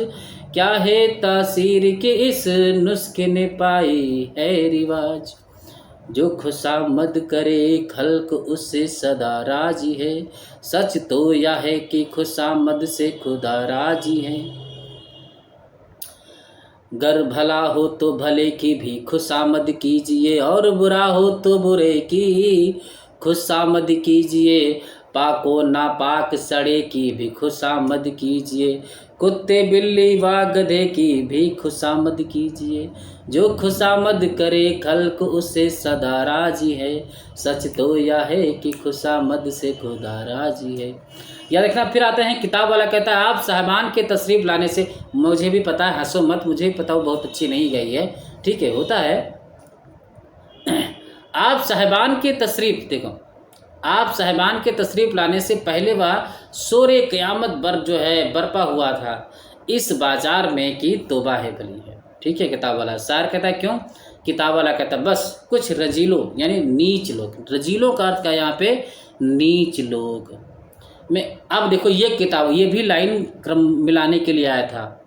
क्या है तासीर के इस नुस्खे ने पाई है रिवाज। जो खुशामद करे खल्क उससे सदा राजी है, सच तो यह है कि खुशामद से खुदा राजी है। गर भला हो तो भले की भी खुशामद कीजिए, और बुरा हो तो बुरे की खुशामद कीजिए। पाको नापाक सड़े की भी खुशामद कीजिए, कुत्ते बिल्ली व गधे की भी खुशामद कीजिए। जो खुशामद करे खल्क उससे सदा राजी है, सच तो यह है कि खुशामद से खुदा राजी है। या देखना फिर आते हैं किताब वाला कहता है, आप साहबान के तशरीफ़ लाने से, मुझे भी पता है, हंसो मत, मुझे भी पता वो बहुत अच्छी नहीं गई है, ठीक है, होता है। आप साहबान के तशरीफ़, देखो आप साहबान के तशरीफ़ लाने से पहले वह शोरे क़यामत जो है बरपा हुआ था इस बाज़ार में कि तौबा है भली है, ठीक है। किताब वाला शायर कहता है क्यों? किताब वाला कहता है बस कुछ रजीलों यानी नीच लोग, रजीलों का अर्थ क्या यहाँ पे नीच लोग में। अब देखो ये किताब, ये भी लाइन क्रम मिलाने के लिए आया था,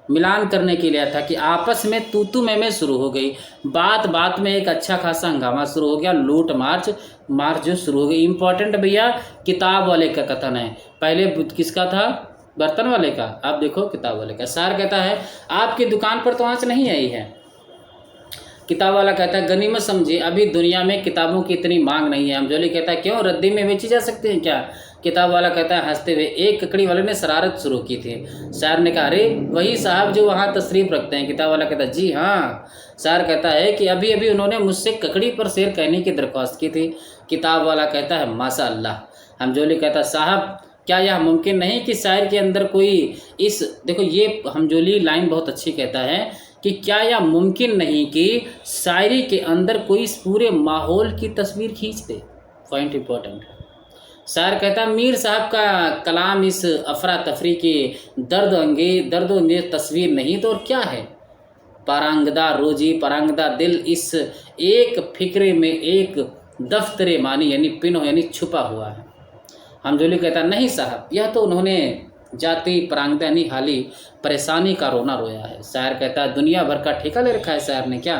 मिलान करने के लिए आया था कि आपस में तू मैं शुरू हो गई, बात बात में एक अच्छा खासा हंगामा शुरू हो गया, लूट मार्च जो शुरू हो गई। इम्पोर्टेंट भैया किताब वाले का कथन है, पहले किसका था? बर्तन वाले का। अब देखो किताब वाले का। शायर कहता है आपकी दुकान पर तो आँच नहीं आई है। किताब वाला कहता है गनीमत समझिए, अभी दुनिया में किताबों की इतनी मांग नहीं है। हमजोली कहता है क्यों, रद्दी में बेची जा सकती हैं क्या? किताब वाला कहता है हंसते हुए, एक ककड़ी वाले ने शरारत शुरू की थी। शायर ने कहा अरे वही साहब जो वहाँ तशरीफ़ रखते हैं। किताब वाला कहता है जी हाँ। शायर कहता है कि अभी अभी उन्होंने मुझसे ककड़ी पर शेर कहने की दरख्वास्त की थी। किताब वाला कहता है माशा अल्लाह। हमजोली कहता है साहब क्या यह मुमकिन नहीं कि शायर के अंदर कोई इस, देखो ये हमजोली लाइन बहुत अच्छी कहता है कि क्या यह मुमकिन नहीं कि शायरी के अंदर कोई इस पूरे माहौल की तस्वीर खींच दे। पॉइंट इंपॉर्टेंट है। शायर कहता है मीर साहब का कलाम इस अफरा तफरी की दर्द-अंगेज तस्वीर नहीं तो और क्या है। परांगदा रोजी परांगदा दिल इस एक फिक्रे में एक दफ्तरे मानी यानी पिनो यानी छुपा हुआ है। हमजोली कहता नहीं साहब यह तो उन्होंने जाति परांगदा यानी हाली परेशानी का रोना रोया है। शायर कहता है दुनिया भर का ठेका ले रखा है शायर ने क्या?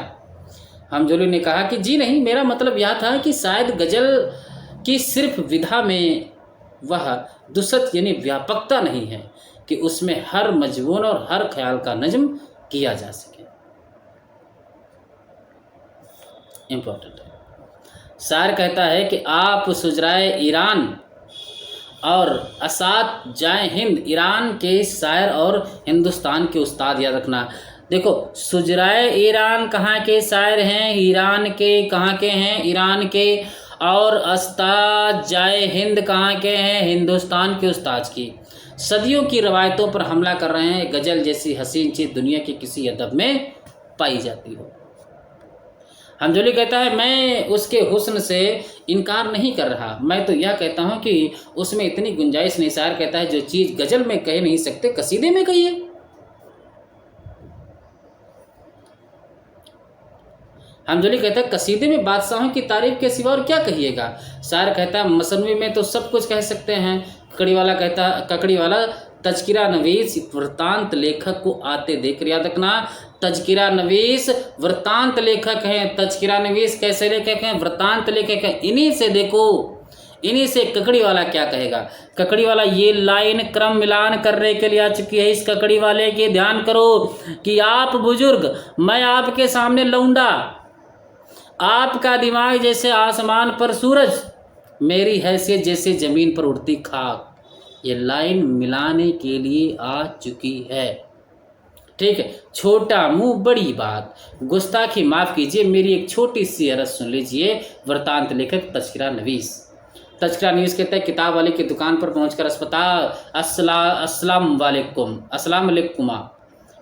हमजोली ने कहा कि जी नहीं, मेरा मतलब यह था कि शायद गज़ल कि सिर्फ विधा में वह दुसत यानी व्यापकता नहीं है कि उसमें हर मजमून और हर ख्याल का नज़्म किया जा सके। इम्पोर्टेंट है। शायर कहता है कि आप सुजराए ईरान और असाद जाए हिंद, ईरान के शायर और हिंदुस्तान के उस्ताद, याद रखना। देखो सुजराए ईरान कहाँ के शायर हैं? ईरान के। कहाँ के हैं? ईरान के। और उस्ताद जाए हिंद कहाँ के हैं? हिंदुस्तान के उस्ताद की। सदियों की रवायतों पर हमला कर रहे हैं। गज़ल जैसी हसीन चीज़ दुनिया के किसी अदब में पाई जाती हो। हमजोली कहता है मैं उसके हुस्न से इनकार नहीं कर रहा, मैं तो यह कहता हूँ कि उसमें इतनी गुंजाइश नहीं। शायर कहता है जो चीज़ गज़ल में कह नहीं सकते कसीदे में कहिए। हमजोली कहता है कसीदे में बादशाहों की तारीफ के सिवा और क्या कहिएगा। शायर कहता है मसनवी में तो सब कुछ कह सकते हैं। ककड़ी वाला तज़किरा नवीस वृत्तांत लेखक को आते देख, याद रखना। तज़किरा नवीस वृत्तांत लेखक हैं। तज़किरा नवीस कैसे लेखक हैं? वृत्तांत लेखक हैं। इन्हीं से देखो, इन्हीं से ककड़ी वाला क्या कहेगा। ककड़ी वाला ये लाइन क्रम मिलान करने के लिए आ चुकी है। इस ककड़ी वाले के ध्यान करो कि आप बुजुर्ग, मैं आपके सामने लौंडा, आपका दिमाग जैसे आसमान पर सूरज, मेरी हैसियत जैसे ज़मीन पर उड़ती खाक। ये लाइन मिलाने के लिए आ चुकी है, ठीक है। छोटा मुंह बड़ी बात, गुस्ताखी माफ़ कीजिए, मेरी एक छोटी सी अर्ज़ सुन लीजिए। वृत्तांत लेखक तज़किरा नवीस। तस्करा न्यूज़ कहते हैं किताब वाले की दुकान पर पहुंचकर अस्सलाम वालेकुमा।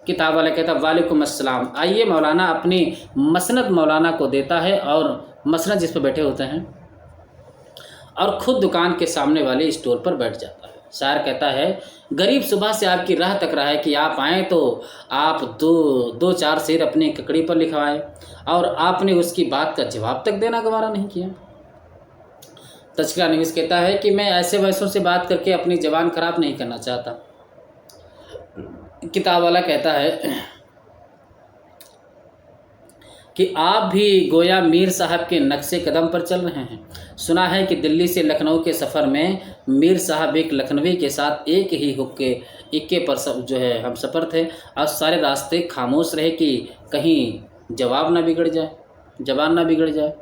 किताब वाला कहता है वालेकुम अस्सलाम। आइए मौलाना अपनी मसनद मौलाना को देता है और मसनद जिस पर बैठे होते हैं और ख़ुद दुकान के सामने वाले स्टोर पर बैठ जाता है। शायर कहता है गरीब सुबह से आपकी राह तक रहा है कि आप आएँ तो आप दो चार शेर अपनी ककड़ी पर लिखवाएं और आपने उसकी बात का जवाब तक देना गवारा नहीं किया। तस्करा न्यूज़ कहता है कि मैं ऐसे वैसों से बात करके अपनी ज़बान खराब नहीं करना चाहता। किताब वाला कहता है कि आप भी गोया मीर साहब के नक्शे कदम पर चल रहे हैं। सुना है कि दिल्ली से लखनऊ के सफ़र में मीर साहब एक लखनवी के साथ एक ही इक्के पर जो है हम सफ़र थे और सारे रास्ते खामोश रहे कि कहीं जवान ना बिगड़ जाए।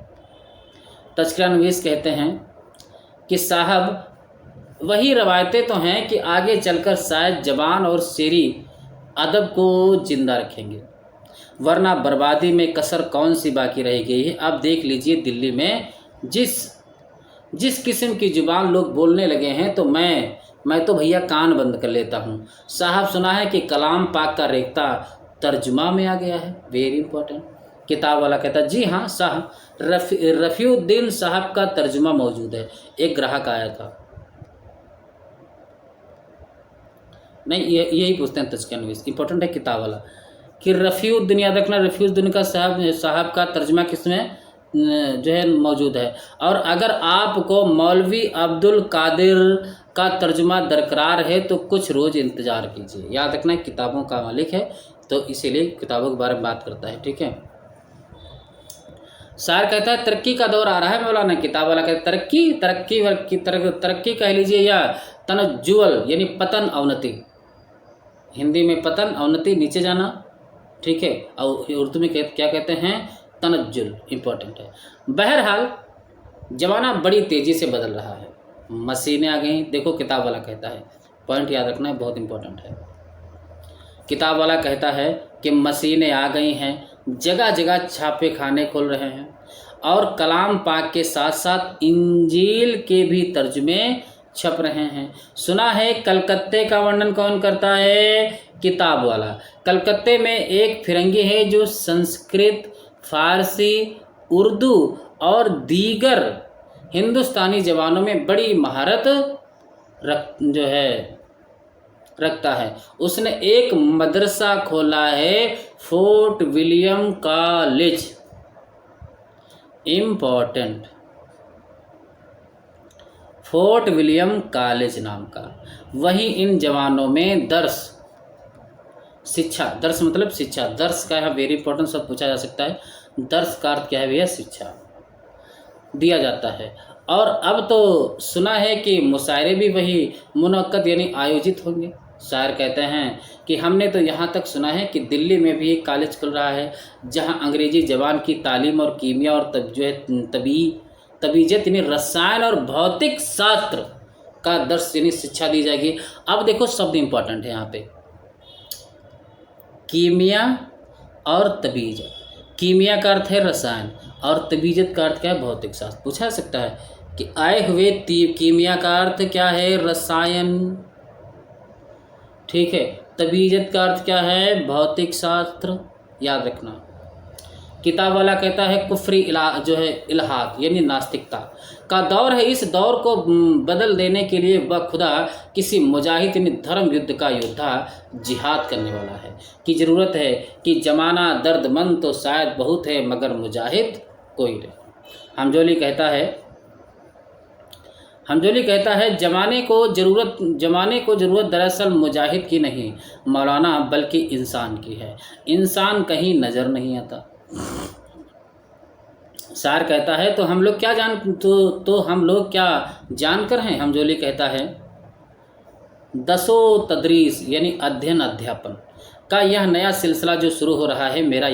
तस्करा नवीस कहते हैं कि साहब वही रवायतें तो हैं कि आगे चलकर शायद जबान और शेरी अदब को ज़िंदा रखेंगे, वरना बर्बादी में कसर कौन सी बाकी रह गई है। अब देख लीजिए दिल्ली में जिस किस्म की ज़ुबान लोग बोलने लगे हैं तो मैं तो भैया कान बंद कर लेता हूँ। साहब सुना है कि कलाम पाक का रेख्ता तर्जुमा में आ गया है, वेरी इंपॉर्टेंट। किताब वाला कहता है जी हाँ साहब, रफ़ीउद्दीन साहब का तर्जुमा मौजूद है। एक ग्राहक आया था, नहीं यही पूछते हैं तस्करा नवीस, इंपॉर्टेंट है किताब वाला कि रफ़ीउद्दीन, याद रखना रफ़ीउद्दीन का साहब का तर्जुमा किसमें जो है मौजूद है। और अगर आपको मौलवी अब्दुल कादिर का तर्जुमा दरकार है तो कुछ रोज़ इंतज़ार कीजिए। याद रखना किताबों का मालिक है तो इसीलिए किताबों के बारे में बात करता है, ठीक है। शायर कहता है तरक्की का दौर आ रहा है मौलाना। किताब वाला कहता है तरक्की कह लीजिए या तनज्जुल यानी पतन अवनति, हिंदी में पतन अवनति नीचे जाना, ठीक है, और उर्दू में क्या कहते हैं तनज्जुल, इम्पोर्टेंट है। बहरहाल ज़माना बड़ी तेज़ी से बदल रहा है, मशीनें आ गई। देखो किताब वाला कहता है, पॉइंट याद रखना है, बहुत इंपॉर्टेंट है। किताब वाला कहता है कि मशीनें आ गई हैं, जगह जगह छापे खाने खुल रहे हैं और कलाम पाक के साथ साथ इंजील के भी तर्जुमे छप रहे हैं। सुना है कलकत्ते का वर्णन कौन करता है? किताब वाला। कलकत्ते में एक फिरंगी है जो संस्कृत, फारसी, उर्दू और दीगर हिंदुस्तानी ज़बानों में बड़ी महारत रखता है। उसने एक मदरसा खोला है, fort William college, important, fort William college नाम का। वही इन जवानों में दर्स मतलब शिक्षा, दर्स का है वेरी इंपॉर्टेंट, सब पूछा जा सकता है। दर्स का अर्थ क्या है भैया? शिक्षा दिया जाता है। और अब तो सुना है कि मुशायरे भी वही मुनक्कद यानी आयोजित होंगे। शायर कहते हैं कि हमने तो यहाँ तक सुना है कि दिल्ली में भी एक कॉलेज खुल रहा है जहाँ अंग्रेजी ज़बान की तालीम और कीमिया और तबीयत यानी रसायन और भौतिक शास्त्र का दर्स यानी शिक्षा दी जाएगी। अब देखो शब्द इम्पॉर्टेंट है यहाँ पे, कीमिया और तबीयत। कीमिया का अर्थ है रसायन और तबीयत का अर्थ क्या है? भौतिक शास्त्र। पूछा जा सकता है कि आए हुए कीमिया का अर्थ क्या है? रसायन, ठीक है। तबीयत का अर्थ क्या है? भौतिक शास्त्र, याद रखना। किताब वाला कहता है कुफ्री इल्हाद यानी नास्तिकता का दौर है। इस दौर को बदल देने के लिए वह खुदा किसी मुजाहिद यानी धर्म युद्ध का योद्धा जिहाद करने वाला है की ज़रूरत है कि ज़माना दर्दमंद तो शायद बहुत है मगर मुजाहिद कोई नहीं। हमजोली कहता है ज़माने को ज़रूरत दरअसल मुजाहिद की नहीं मौलाना बल्कि इंसान की है। इंसान कहीं नज़र नहीं आता। शायर कहता है तो हम लोग क्या जानकर हैं? हमजोली कहता है दसो तदरीस यानी अध्ययन अध्यापन का यह नया सिलसिला जो शुरू हो रहा है, मेरा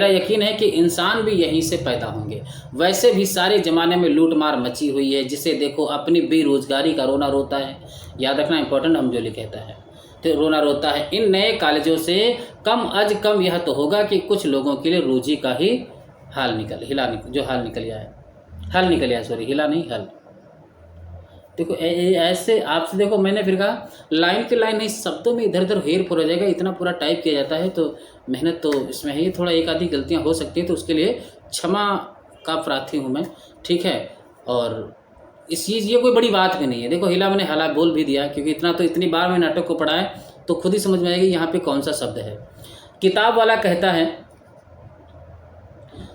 यकीन है कि इंसान भी यहीं से पैदा होंगे। वैसे भी सारे ज़माने में लूट मार मची हुई है, जिसे देखो अपनी बेरोज़गारी का रोना रोता है। याद रखना इंपॉर्टेंट, हमजोली कहता है तो रोना रोता है। इन नए कॉलेजों से कम यह तो होगा कि कुछ लोगों के लिए रोजी का ही हाल निकल आया है। हल निकल आया, सॉरी हिला नहीं, हल। देखो ऐसे आपसे, देखो मैंने फिर कहा लाइन के लाइन नहीं, शब्दों में इधर उधर हेर फेर हो जाएगा, इतना पूरा टाइप किया जाता है तो मेहनत तो इसमें है ही, थोड़ा एक आधी गलतियाँ हो सकती हैं, तो उसके लिए क्षमा का प्रार्थी हूँ मैं, ठीक है। और इस चीज़ ये कोई बड़ी बात भी नहीं है। देखो हिला मैंने हला बोल भी दिया, क्योंकि इतना तो इतनी बार मैं नाटक को पढ़ा है तो खुद ही समझ में आएगी यहाँ पे कौन सा शब्द है। किताब वाला कहता है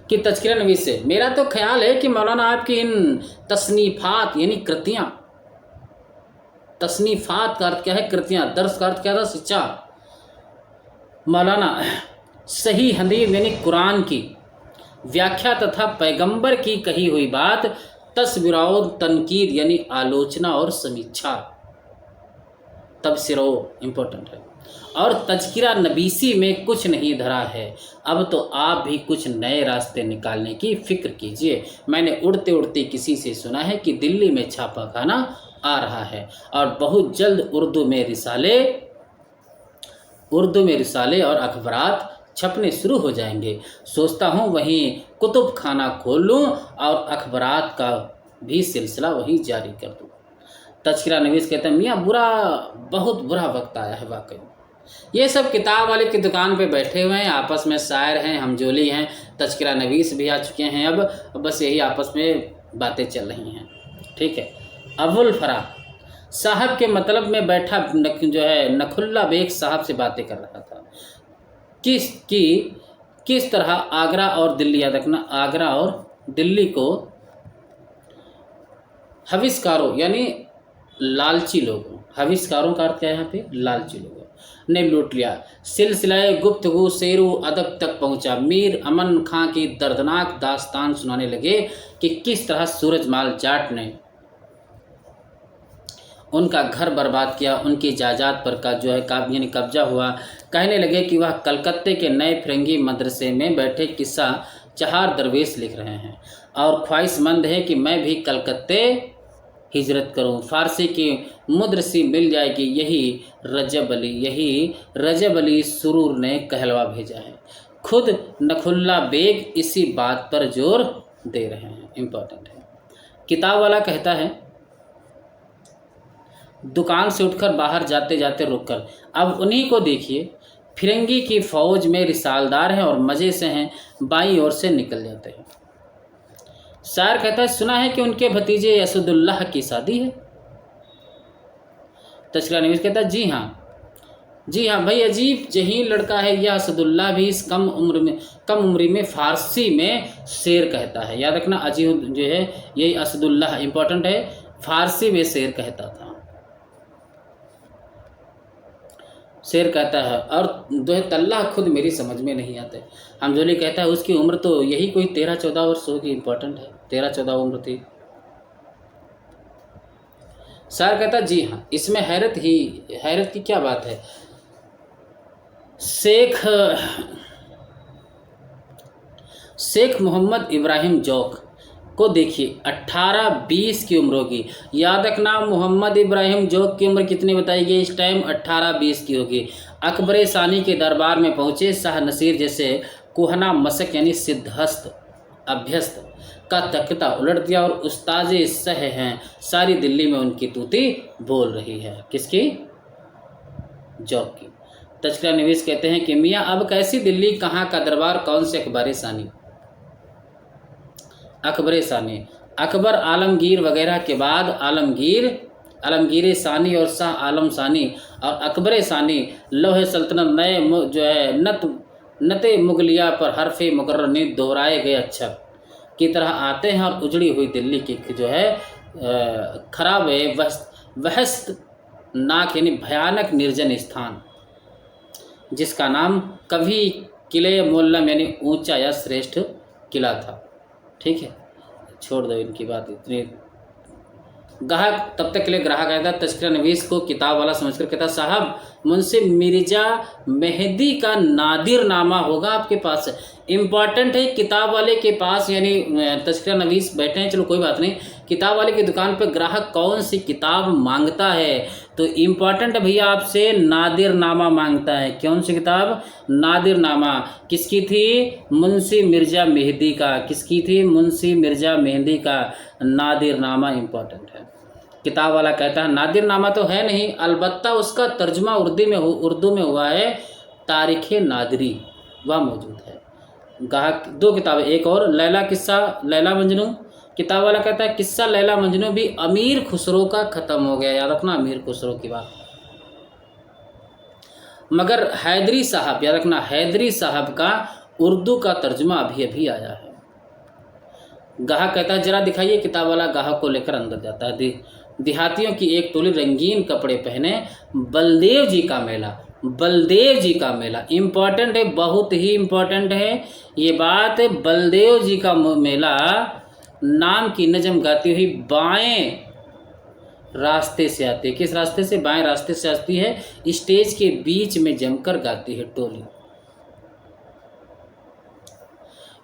कि तज़किरा नवीस से मेरा तो ख्याल है कि मौलाना आपकी इन तसनीफात यानी कृतियाँ, तसनीफात का अर्थ क्या है? कृतियाँ। दर्स का अर्थ क्या था? शिक्षा। मौलाना सही हदीस यानी कुरान की व्याख्या तथा पैगंबर की कही हुई बात, तस्वीरों तनकीद यानी आलोचना और समीक्षा, तबसिरो इम्पोर्टेंट है, और तज़किरा नबीसी में कुछ नहीं धरा है। अब तो आप भी कुछ नए रास्ते निकालने की फिक्र कीजिए। मैंने उड़ते उड़ते किसी से सुना है कि दिल्ली में छापा खाना आ रहा है और बहुत जल्द उर्दू में रिसाले और अखबारात छपने शुरू हो जाएंगे। सोचता हूँ वहीं कुतुब खाना खोल लूँ और अखबारात का भी सिलसिला वहीं जारी कर दूँ। तज़किरा नवीस कहते हैं मियाँ बहुत बुरा वक्त आया है वाकई। ये सब किताब वाले की दुकान पे बैठे हुए हैं, आपस में शायर हैं, हमजोली हैं, तज़किरा नवीस भी आ चुके हैं, अब बस यही आपस में बातें चल रही हैं, ठीक है। अबुल फरा साहब के मतलब में बैठा जो है नखुल्ला बेग साहब से बातें कर रहा था किस तरह आगरा और दिल्ली, याद रखना आगरा और दिल्ली को हविस्कारों यानी लालची लोगों, हविस्कारों का अर्थ क्या है यहाँ पे? लालची लोगों ने लूट लिया। सिलसिलाए गुफ्तगू शेरो अदब तक पहुँचा। मीर अमन खां की दर्दनाक दास्तान सुनाने लगे कि किस तरह सूरजमाल जाट ने उनका घर बर्बाद किया, उनकी जायदाद पर का जो है यानी कब्जा हुआ। कहने लगे कि वह कलकत्ते के नए फिरंगी मदरसे में बैठे किस्सा चहार दरवेश लिख रहे हैं और ख्वाहिशमंद है कि मैं भी कलकत्ते हिजरत करूं। फारसी की मुद्रसी मिल जाएगी, यही रजब अली सुरूर ने कहलवा भेजा है। खुद नखुल्ला बेग इसी बात पर जोर दे रहे हैं, इम्पोर्टेंट है। किताब वाला कहता है दुकान से उठकर बाहर जाते जाते रुककर, अब उन्हीं को देखिए, फिरंगी की फौज में रिसालदार हैं और मज़े से हैं, बाईं ओर से निकल जाते हैं। शायर कहता है सुना है कि उनके भतीजे असदुल्लाह की शादी है। तज़किरा नवीस कहता है जी हाँ भाई, अजीब जहीन लड़का है यह असदुल्लाह भी। इस कम उम्री में फारसी में शेर कहता है, याद रखना। अजीब जो है यही असदुल्लाह इम्पोर्टेंट है, फारसी में शेर कहता था, शेर कहता है। और दो तल्ला खुद मेरी समझ में नहीं आते। हमजोली कहता है उसकी उम्र तो यही कोई 13-14 वर्ष होगी, इम्पोर्टेंट है, 13-14 उम्र थी। शायर कहता जी हाँ, इसमें हैरत की क्या बात है। शेख मोहम्मद इब्राहिम जौक को देखिए, 18-20 की उम्र होगी। याद रखना मोहम्मद इब्राहिम जौक की उम्र कितनी बताई गई इस टाइम? 18-20 की होगी। अकबर सानी के दरबार में पहुँचे, शाह नसीर जैसे कोहना मशक यानी सिद्धहस्त अभ्यस्त का तख्ता उलट दिया और उस्ताजे सह हैं, सारी दिल्ली में उनकी तूती बोल रही है। किसकी? जौक की। तज़किरा नवीस कहते हैं कि मियाँ अब कैसी दिल्ली, कहाँ का दरबार, कौन से अकबर सानी? अकबर सानी। अकबर आलमगीर वगैरह के बाद आलमगीर सानी और शाह आलम सानी और अकबर सानी लौह सल्तनत नए जो है नते मुगलिया पर हरफ मुकर्रर ने दोहराए गए अक्षर की तरह आते हैं और उजड़ी हुई दिल्ली की जो है खराब वहस्त नाक यानी भयानक निर्जन स्थान, जिसका नाम कभी किले मोल्लम यानी ऊंचा या श्रेष्ठ किला था। ठीक है, छोड़ दो इनकी बात, इतनी ग्राहक तब तक के लिए ग्राहक आया था। तज़किरा नवीस को किताब वाला समझकर कहता साहब मुंशी मिर्जा मेहदी का नादिर नामा होगा आपके पास। इम्पॉर्टेंट है किताब वाले के पास, यानी तज़किरा नवीस बैठे हैं, चलो कोई बात नहीं। किताब वाले की दुकान पर ग्राहक कौन सी किताब मांगता है, तो इम्पॉर्टेंट भैया आपसे नादिर नामा मांगता है। कौन सी किताब? नादिर नामा। किसकी थी? मुंशी मिर्जा मेहदी का। किसकी थी? मुंशी मिर्जा मेहदी का नादिर नामा इम्पॉर्टेंट है। किताब वाला कहता है नादिर नामा तो है नहीं, अलबत्ता उसका तर्जुमा उर्दू में हुआ है तारीख़ नादरी, वह मौजूद है। गाहक दो किताबें, एक और लैला किस्सा लैला मजनू। किताब वाला कहता है किस्सा लैला मजनू भी अमीर खुसरो का ख़त्म हो गया। याद रखना अमीर खुसरो की बात। मगर हैदरी साहब, याद रखना हैदरी साहब का उर्दू का तर्जुमा अभी अभी आया है। गाहक कहता है जरा दिखाइए। किताब वाला गाहक को लेकर अंदर जाता है। देहातियों की एक टोली रंगीन कपड़े पहने बलदेव जी का मेला। बलदेव जी का मेला इम्पॉर्टेंट है, बहुत ही इम्पॉर्टेंट है ये बात। बलदेव जी का मेला नाम की नज़म गाती हुई बाएं रास्ते से आती है। किस रास्ते से? बाएं रास्ते से आती है। स्टेज के बीच में जमकर गाती है टोली।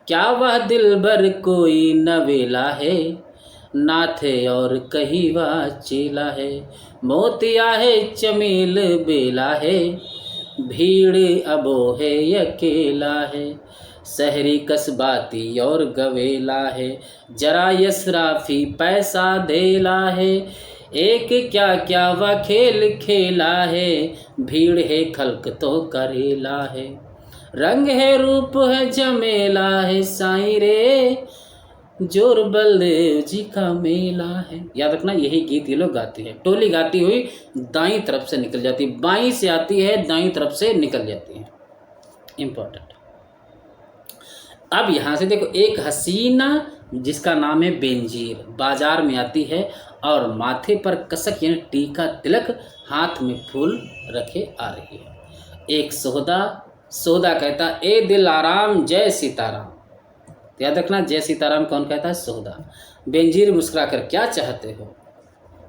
क्या वह दिलबर कोई नवेला है, नाथे और कहीं वह चेला है, मोतिया है चमेल बेला है, भीड़ अबो है अकेला है, शहरी कस्बाती और गवेला है, जरा यसराफी पैसा देला है, एक क्या क्या वह खेल खेला है, भीड़ है खल्क तो करेला है, रंग है रूप है झमेला है, साईं रे जोर बलदेव जी का मेला है। याद रखना यही गीत ये लोग गाते हैं। टोली गाती हुई दाईं तरफ से निकल जाती है, बाईं से आती है, दाईं तरफ से निकल जाती है। इम्पोर्टेंट। अब यहाँ से देखो, एक हसीना जिसका नाम है बेंजीर बाजार में आती है और माथे पर कसक यानी टीका तिलक, हाथ में फूल रखे आ रही है। एक सोदा कहता ए दिल आराम जय सीताराम। याद रखना जय सीताराम कौन कहता है? सोदा। बेंजीर मुस्कुराकर क्या चाहते हो?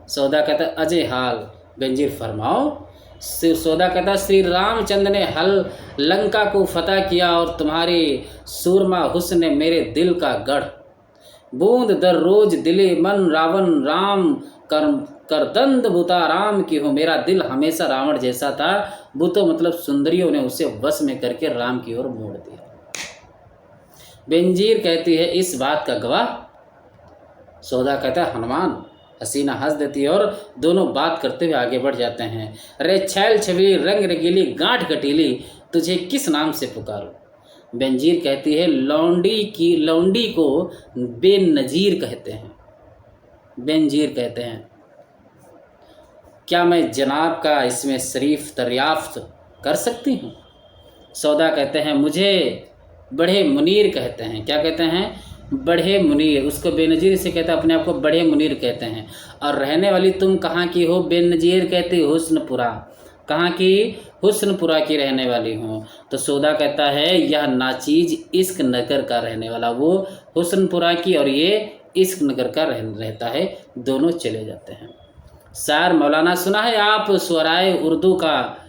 सौदा कहता है अजय हाल। बेंजीर फरमाओ। सौदा कहता श्री रामचंद्र ने हल लंका को फतह किया और तुम्हारे सूरमा हुस्न ने मेरे दिल का गढ़, बूंद दर रोज दिले मन रावण राम करदंद बुता राम की हो, मेरा दिल हमेशा रावण जैसा था, बुतो मतलब सुंदरियों ने उसे वश में करके राम की ओर मोड़ दिया। बेंजीर कहती है इस बात का गवाह? सौदा कहता है हनुमान। हसीना हंस देती है और दोनों बात करते हुए आगे बढ़ जाते हैं। रे छैल छबीली रंग रंगीली गांठ कटीली, तुझे किस नाम से पुकारूं? बेंजीर कहती है लौंडी को बेनजीर कहते हैं। बेंजीर कहते हैं क्या मैं जनाब का इसमें शरीफ दरियाफ्त कर सकती हूँ? सौदा कहते हैं मुझे बड़े मुनीर कहते हैं। क्या कहते हैं? बड़े मुनीर। उसको बेनजीर से कहता है, अपने आप को बड़े मुनीर कहते हैं। और रहने वाली तुम कहाँ की हो? बेनजीर कहती हुस्नपुरा। कहाँ की? हुस्नपुरा की रहने वाली हूँ। तो सौदा कहता है यह नाचीज इश्क नगर का रहने वाला, वो हुस्नपुरा की और ये इश्क नगर का रहता है। दोनों चले जाते हैं। शायर मौलाना सुना है आप स्वराय उर्दू का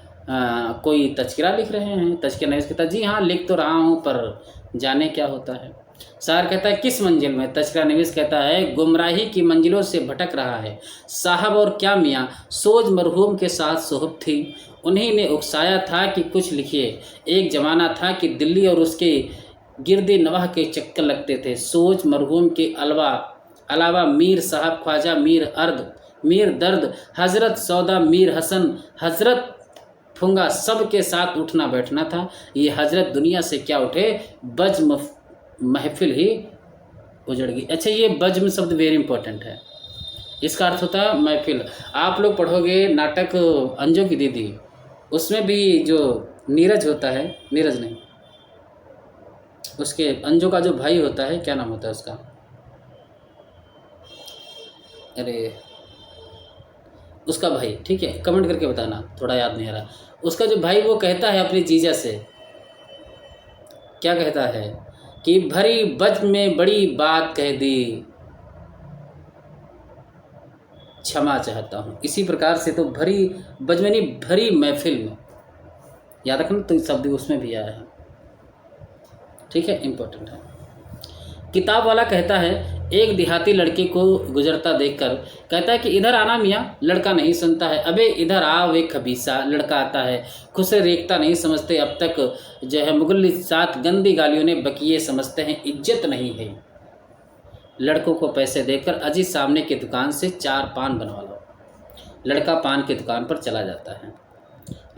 कोई तज़किरा लिख रहे हैं? तज़किरा नहीं कहता जी हाँ लिख तो रहा हूँ, पर जाने क्या होता है। शायर कहता है किस मंजिल में? तज़किरा नवीस कहता है गुमराही की मंजिलों से भटक रहा है साहब, और क्या मियाँ सोज मरहूम के साथ सोहब थी, उन्हीं ने उकसाया था कि कुछ लिखिए। एक ज़माना था कि दिल्ली और उसके गिरद नवाह के चक्कर लगते थे। सोज मरहूम के अलावा मीर साहब, ख्वाजा मीर अर्द, मीर दर्द, हज़रत सौदा, मीर हसन, हज़रत फुंगा, सब के साथ उठना बैठना था। ये हज़रत दुनिया से क्या उठे, बज्म महफिल ही उजड़ गई। अच्छा, ये बज्म शब्द वेरी इंपॉर्टेंट है। इसका अर्थ होता है महफिल। आप लोग पढ़ोगे नाटक अंजों की दीदी, उसमें भी जो नीरज होता है, नीरज नहीं, उसके अंजों का जो भाई होता है, क्या नाम होता है उसका? अरे उसका भाई, ठीक है, कमेंट करके बताना, थोड़ा याद नहीं आ रहा। उसका जो भाई वो कहता है अपनी जीजा से, क्या कहता है कि भरी बज्म में बड़ी बात कह दी, क्षमा चाहता हूँ। इसी प्रकार से तो भरी बजमनी भरी महफिल में याद रखना, तो शब्द उसमें भी आया है। ठीक है, इम्पोर्टेंट है। किताब वाला कहता है, एक देहाती लड़के को गुजरता देखकर कहता है कि इधर आना मियाँ। लड़का नहीं सुनता है। अबे इधर आओ वे खबीसा। लड़का आता है। खुसे रेखता नहीं समझते अब तक जो है मुगल साथ गंदी गालियों ने बकिए समझते हैं इज्जत नहीं है। लड़कों को पैसे देकर अजी सामने की दुकान से 4 पान बनवा लो। लड़का पान की दुकान पर चला जाता है।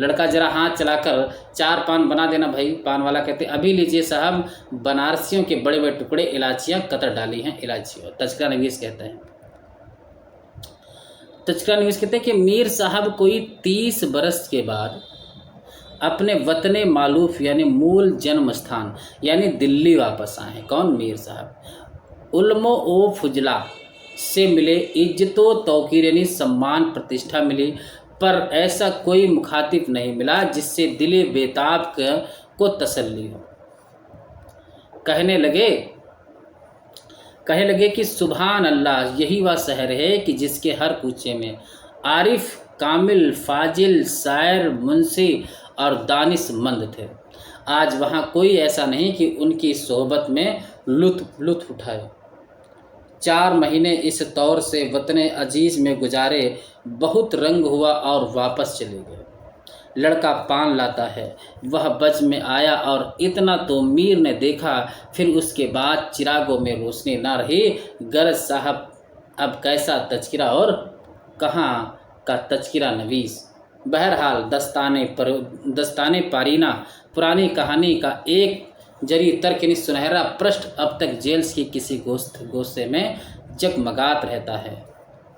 लड़का जरा हाथ चलाकर 4 पान बना देना भाई। पान वाला कहते अभी लीजिए साहब, बनारसियों के बड़े बड़े टुकड़े इलायचियाँ कतर डाली हैं इलायचियों। तस्करा नवीस कहते हैं, तस्करा नवीस कहते हैं कि मीर साहब कोई 30 बरस के बाद अपने वतने मालूफ यानी मूल जन्म स्थान यानी दिल्ली वापस आए हैं। कौन? मीर साहब। उल्मो ओ फुजला से मिले, इज्जतो तौकीर यानी सम्मान प्रतिष्ठा मिली, पर ऐसा कोई मुखातिब नहीं मिला जिससे दिले बेताब को तसल्ली हो। कहने लगे कि सुभान अल्लाह, यही वह शहर है कि जिसके हर कूचे में आरिफ, कामिल, फाजिल, शायर, मुंशी और दानिशमंद थे। आज वहाँ कोई ऐसा नहीं कि उनकी सोहबत में लुत्फ उठाए। 4 महीने इस तौर से वतने अजीज में गुजारे, बहुत रंग हुआ और वापस चले गए। लड़का पान लाता है, वह बज में आया और इतना तो मीर ने देखा। फिर उसके बाद चिरागों में रोशनी ना रही। गरज साहब अब कैसा तज़किरा और कहाँ का तज़किरा नवीस। बहरहाल दस्ताने पारीना पुरानी कहानी का एक जरी तर्क यानी सुनहरा पृष्ठ अब तक जेल्स की किसी गोश्ते में जगमगात रहता है।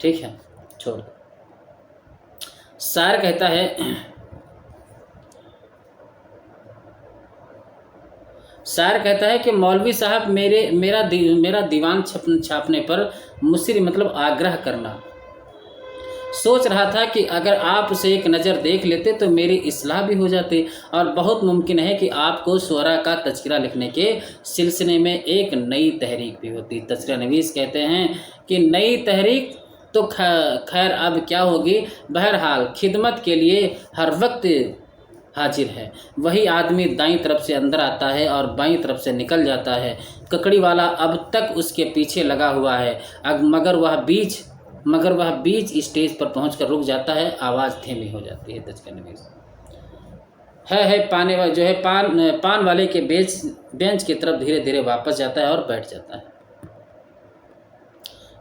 ठीक है, छोड़ दो। शायर कहता है कि मौलवी साहब मेरा दीवान छापने पर मुसिर मतलब आग्रह करना। सोच रहा था कि अगर आप उसे एक नज़र देख लेते तो मेरी इस्लाह भी हो जाती, और बहुत मुमकिन है कि आपको शुअरा का तज़किरा लिखने के सिलसिले में एक नई तहरीक भी होती। तज़किरा नवीस कहते हैं कि नई तहरीक तो खैर अब क्या होगी, बहरहाल खिदमत के लिए हर वक्त हाजिर है। वही आदमी दाईं तरफ से अंदर आता है और बाईं तरफ से निकल जाता है। ककड़ी वाला अब तक उसके पीछे लगा हुआ है, मगर वह बीच स्टेज पर पहुंचकर रुक जाता है। आवाज़ धीमी हो जाती है। तज़किरा नवीस पान वाले के बेंच की तरफ धीरे धीरे वापस जाता है और बैठ जाता है।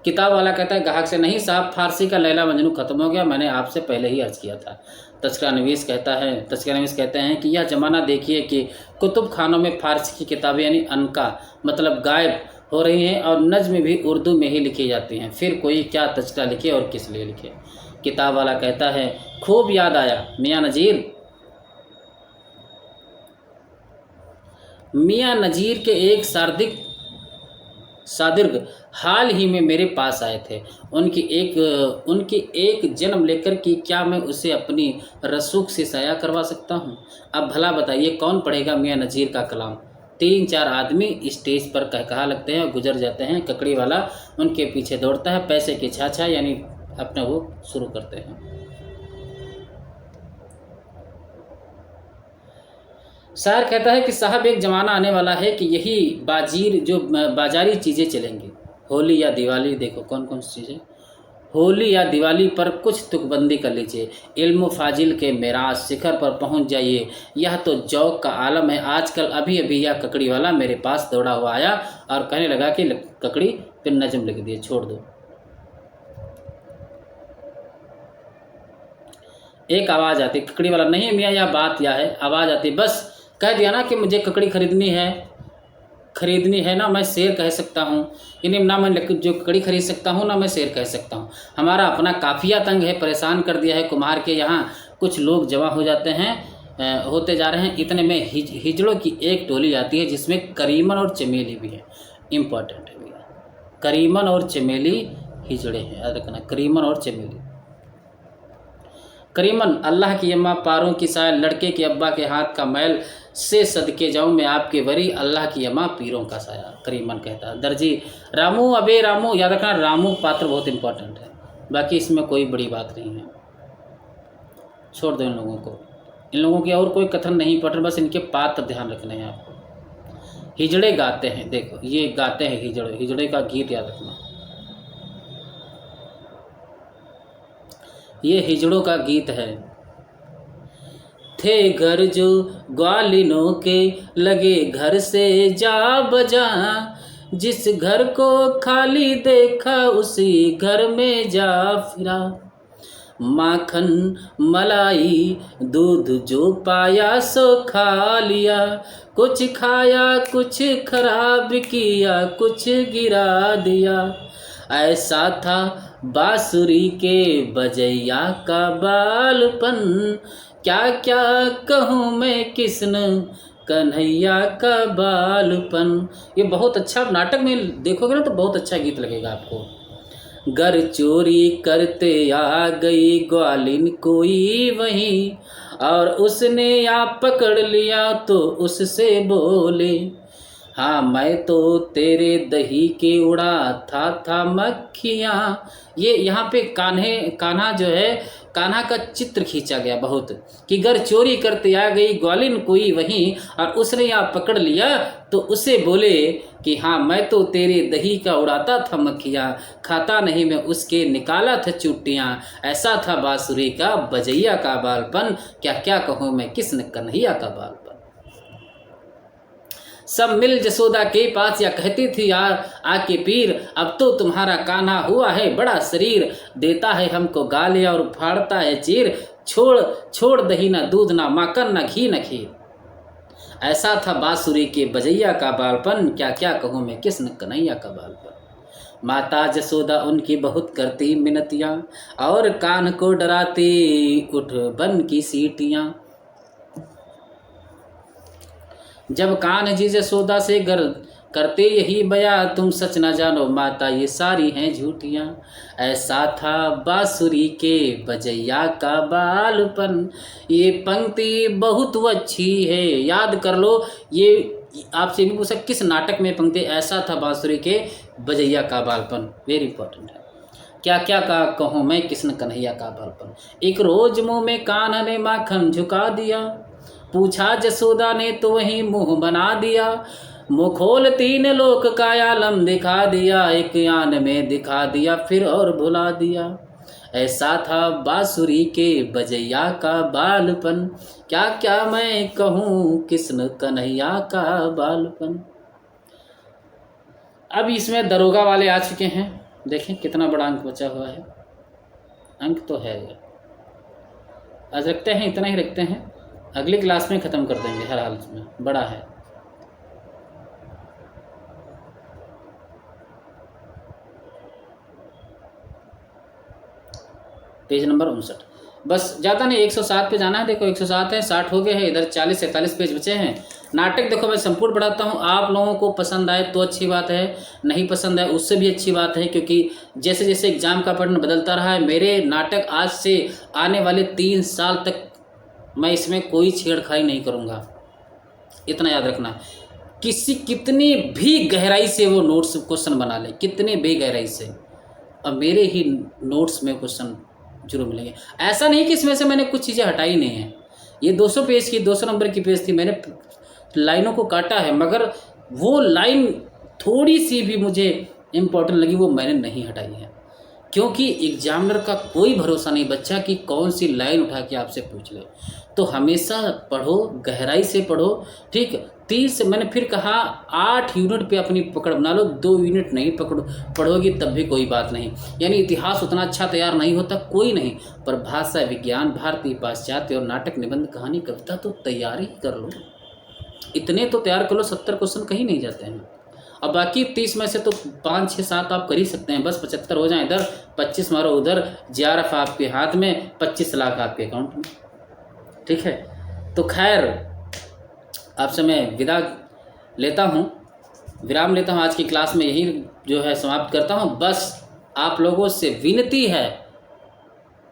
किताब वाला कहता है ग्राहक से, नहीं साहब, फारसी का लैला मजनू ख़त्म हो गया, मैंने आपसे पहले ही अर्ज़ किया था। तज़किरा नवीस कहते हैं कि यह ज़माना देखिए कि कुतुब खानों में फ़ारसी की किताबें यानी अनका मतलब गायब हो रही हैं और नज़्म भी उर्दू में ही लिखी जाती हैं। फिर कोई क्या तज़किरा लिखे और किस लिए लिखे। किताब वाला कहता है, खूब याद आया मियाँ नज़ीर के एक सादिर्ग हाल ही में मेरे पास आए थे। उनकी एक जन्म लेकर कि क्या मैं उसे अपनी रसूख से शाया करवा सकता हूँ। अब भला बताइए कौन पढ़ेगा मियाँ नज़ीर का कलाम। 3-4 आदमी स्टेज पर कहकहा लगते हैं और गुजर जाते हैं। ककड़ी वाला उनके पीछे दौड़ता है। पैसे की छाछा यानी अपना वो शुरू करते हैं। शायर कहता है कि साहब एक ज़माना आने वाला है कि यही बाजारी चीज़ें चलेंगी। होली या दिवाली, देखो कौन कौन सी चीज़ें, होली या दिवाली पर कुछ तुकबंदी कर लीजिए। इल्म फाजिल के मेराज शिखर पर पहुंच जाइए। यह तो जौक का आलम है। आजकल अभी यह ककड़ी वाला मेरे पास दौड़ा हुआ आया और कहने लगा कि ककड़ी पे नज़म लिख दिए, छोड़ दो। एक आवाज़ आती, ककड़ी वाला, नहीं मियाँ यह बात क्या है। आवाज़ आती, बस कह दिया ना कि मुझे ककड़ी खरीदनी है ना मैं शेर कह सकता हूँ। यानी ना मैं जो ककड़ी खरीद सकता हूँ ना मैं शेर कह सकता हूँ। हमारा अपना काफिया तंग है, परेशान कर दिया है कुम्हार के यहाँ। कुछ लोग जमा हो जाते हैं, होते जा रहे हैं। इतने में हिजड़ों की एक टोली आती है जिसमें करीमन और चमेली भी है। इम्पॉर्टेंट है भैया, करीमन और चमेली हिजड़े हैं, याद रखना। करीमन और चमेली। करीमन, अल्लाह की अम्मा पारों की साय, लड़के के अब्बा के हाथ का मैल से सदके जाऊं मैं आपके वरी, अल्लाह की अम्मा पीरों का साया। करीमन कहता है। दर्जी, रामू, अबे रामू, याद रखना रामू पात्र बहुत इंपॉर्टेंट है। बाकी इसमें कोई बड़ी बात नहीं है, छोड़ दो इन लोगों को। इन लोगों की और कोई कथन नहीं पढ़ रहे, बस इनके पात्र ध्यान रखने हैं आपको। हिजड़े गाते हैं, देखो ये गाते हैं हिजड़े, हिजड़े का गीत याद रखना, ये हिजड़ों का गीत है। थे घर जो ग्वालिनों के, लगे घर से जा बजा, जिस घर को खाली देखा उसी घर में जा फिरा। माखन मलाई दूध जो पाया सो खा लिया, कुछ खाया कुछ खराब किया, कुछ गिरा दिया। ऐसा था बांसुरी के बजैया का बालपन, क्या क्या कहूँ मैं किस्न कन्हैया का बालपन। ये बहुत अच्छा, नाटक में देखोगे ना तो बहुत अच्छा गीत लगेगा आपको। घर चोरी करते आ गई ग्वालिन कोई वहीं, और उसने या पकड़ लिया तो उससे बोले, हाँ मैं तो तेरे दही के उड़ाता था मक्खियाँ। ये यहाँ पे कान्हा जो है, कान्हा का चित्र खींचा गया बहुत, कि घर चोरी करते आ गई ग्वालिन कोई वहीं, और उसने यहाँ पकड़ लिया तो उसे बोले कि हाँ मैं तो तेरे दही का उड़ाता था मक्खियाँ, खाता नहीं मैं उसके निकाला था चुट्टियाँ। ऐसा था बांसुरी का बजैया का बालपन, क्या क्या कहूँ मैं किस्न कन्हैया का बालपन। सब मिल जसोदा के पास या कहती थी यार आके पीर, अब तो तुम्हारा कान्हा हुआ है बड़ा शरीर, देता है हमको गाले और फाड़ता है चीर, छोड़ छोड़ दही ना दूध ना माखन ना घी न खीर। ऐसा था बांसुरी के बजैया का बालपन, क्या क्या कहूँ मैं किस्न कन्हैया का बालपन। माता जसोदा उनकी बहुत करती मिनतियाँ, और कान को डराती उठ बन की सीटियाँ। जब कान्ह जी जसोदा से गर करते यही बया, तुम सच न जानो माता ये सारी हैं झूठियाँ। ऐसा था बांसुरी के बजैया का बालपन। ये पंक्ति बहुत अच्छी है, याद कर लो। ये आपसे भी पूछा किस नाटक में पंक्ति, ऐसा था बांसुरी के बजैया का बालपन, वेरी इंपॉर्टेंट है। क्या क्या का कहूँ मैं किस्न कन्हैया का बालपन। एक रोज मुँह में कान्हा ने माखन झुका दिया, पूछा जसोदा ने तो वही मुंह बना दिया। मुँह खोल तीन लोक का आलम दिखा दिया, एक आन में दिखा दिया फिर और भुला दिया। ऐसा था बांसुरी के बजैया का बालपन, क्या क्या मैं कहूँ किस्न कन्हैया का बालपन। अब इसमें दरोगा वाले आ चुके हैं, देखें कितना बड़ा अंक बचा हुआ है। अंक तो है, आज रखते हैं, इतना ही रखते हैं, अगली क्लास में ख़त्म कर देंगे, हर हाल में बड़ा है। पेज नंबर 59, बस ज़्यादा नहीं, 107 पे जाना है। देखो 107 है, 60 हो गए हैं, इधर 40-41 पेज बचे हैं। नाटक देखो मैं संपूर्ण पढ़ाता हूँ, आप लोगों को पसंद आए तो अच्छी बात है, नहीं पसंद आए उससे भी अच्छी बात है, क्योंकि जैसे जैसे एग्ज़ाम का पैटर्न बदलता रहा है, मेरे नाटक आज से आने वाले 3 साल तक मैं इसमें कोई छेड़खानी नहीं करूँगा, इतना याद रखना। कितनी भी गहराई से वो नोट्स क्वेश्चन बना ले, कितने भी गहराई से, अब मेरे ही नोट्स में क्वेश्चन जरूर मिलेंगे। ऐसा नहीं कि इसमें से मैंने कुछ चीज़ें हटाई नहीं हैं, ये 200 पेज की 200 नंबर की पेज थी, मैंने लाइनों को काटा है, मगर वो लाइन थोड़ी सी भी मुझे इम्पोर्टेंट लगी वो मैंने नहीं हटाई है, क्योंकि एग्जामिनर का कोई भरोसा नहीं बच्चा कि कौन सी लाइन उठा के आपसे पूछ ले। तो हमेशा पढ़ो, गहराई से पढ़ो, ठीक। 30 मैंने फिर कहा 8 यूनिट पे अपनी पकड़ बना लो, 2 यूनिट नहीं पढ़ोगी तब भी कोई बात नहीं। यानी इतिहास उतना अच्छा तैयार नहीं होता, कोई नहीं, पर भाषा विज्ञान, भारतीय पाश्चात्य और नाटक निबंध कहानी कविता तो तैयारी कर लो, इतने तो तैयार कर लो, 70 क्वेश्चन कहीं नहीं जाते हैं। अब बाकी 30 में से तो 5, 6, 7 आप कर ही सकते हैं, बस 75 हो जाए इधर, 25 मारो उधर, JRF आपके हाथ में, 25 लाख आपके अकाउंट में, ठीक है। तो खैर आपसे मैं विदा लेता हूँ, विराम लेता हूँ, आज की क्लास में यही जो है समाप्त करता हूँ। बस आप लोगों से विनती है,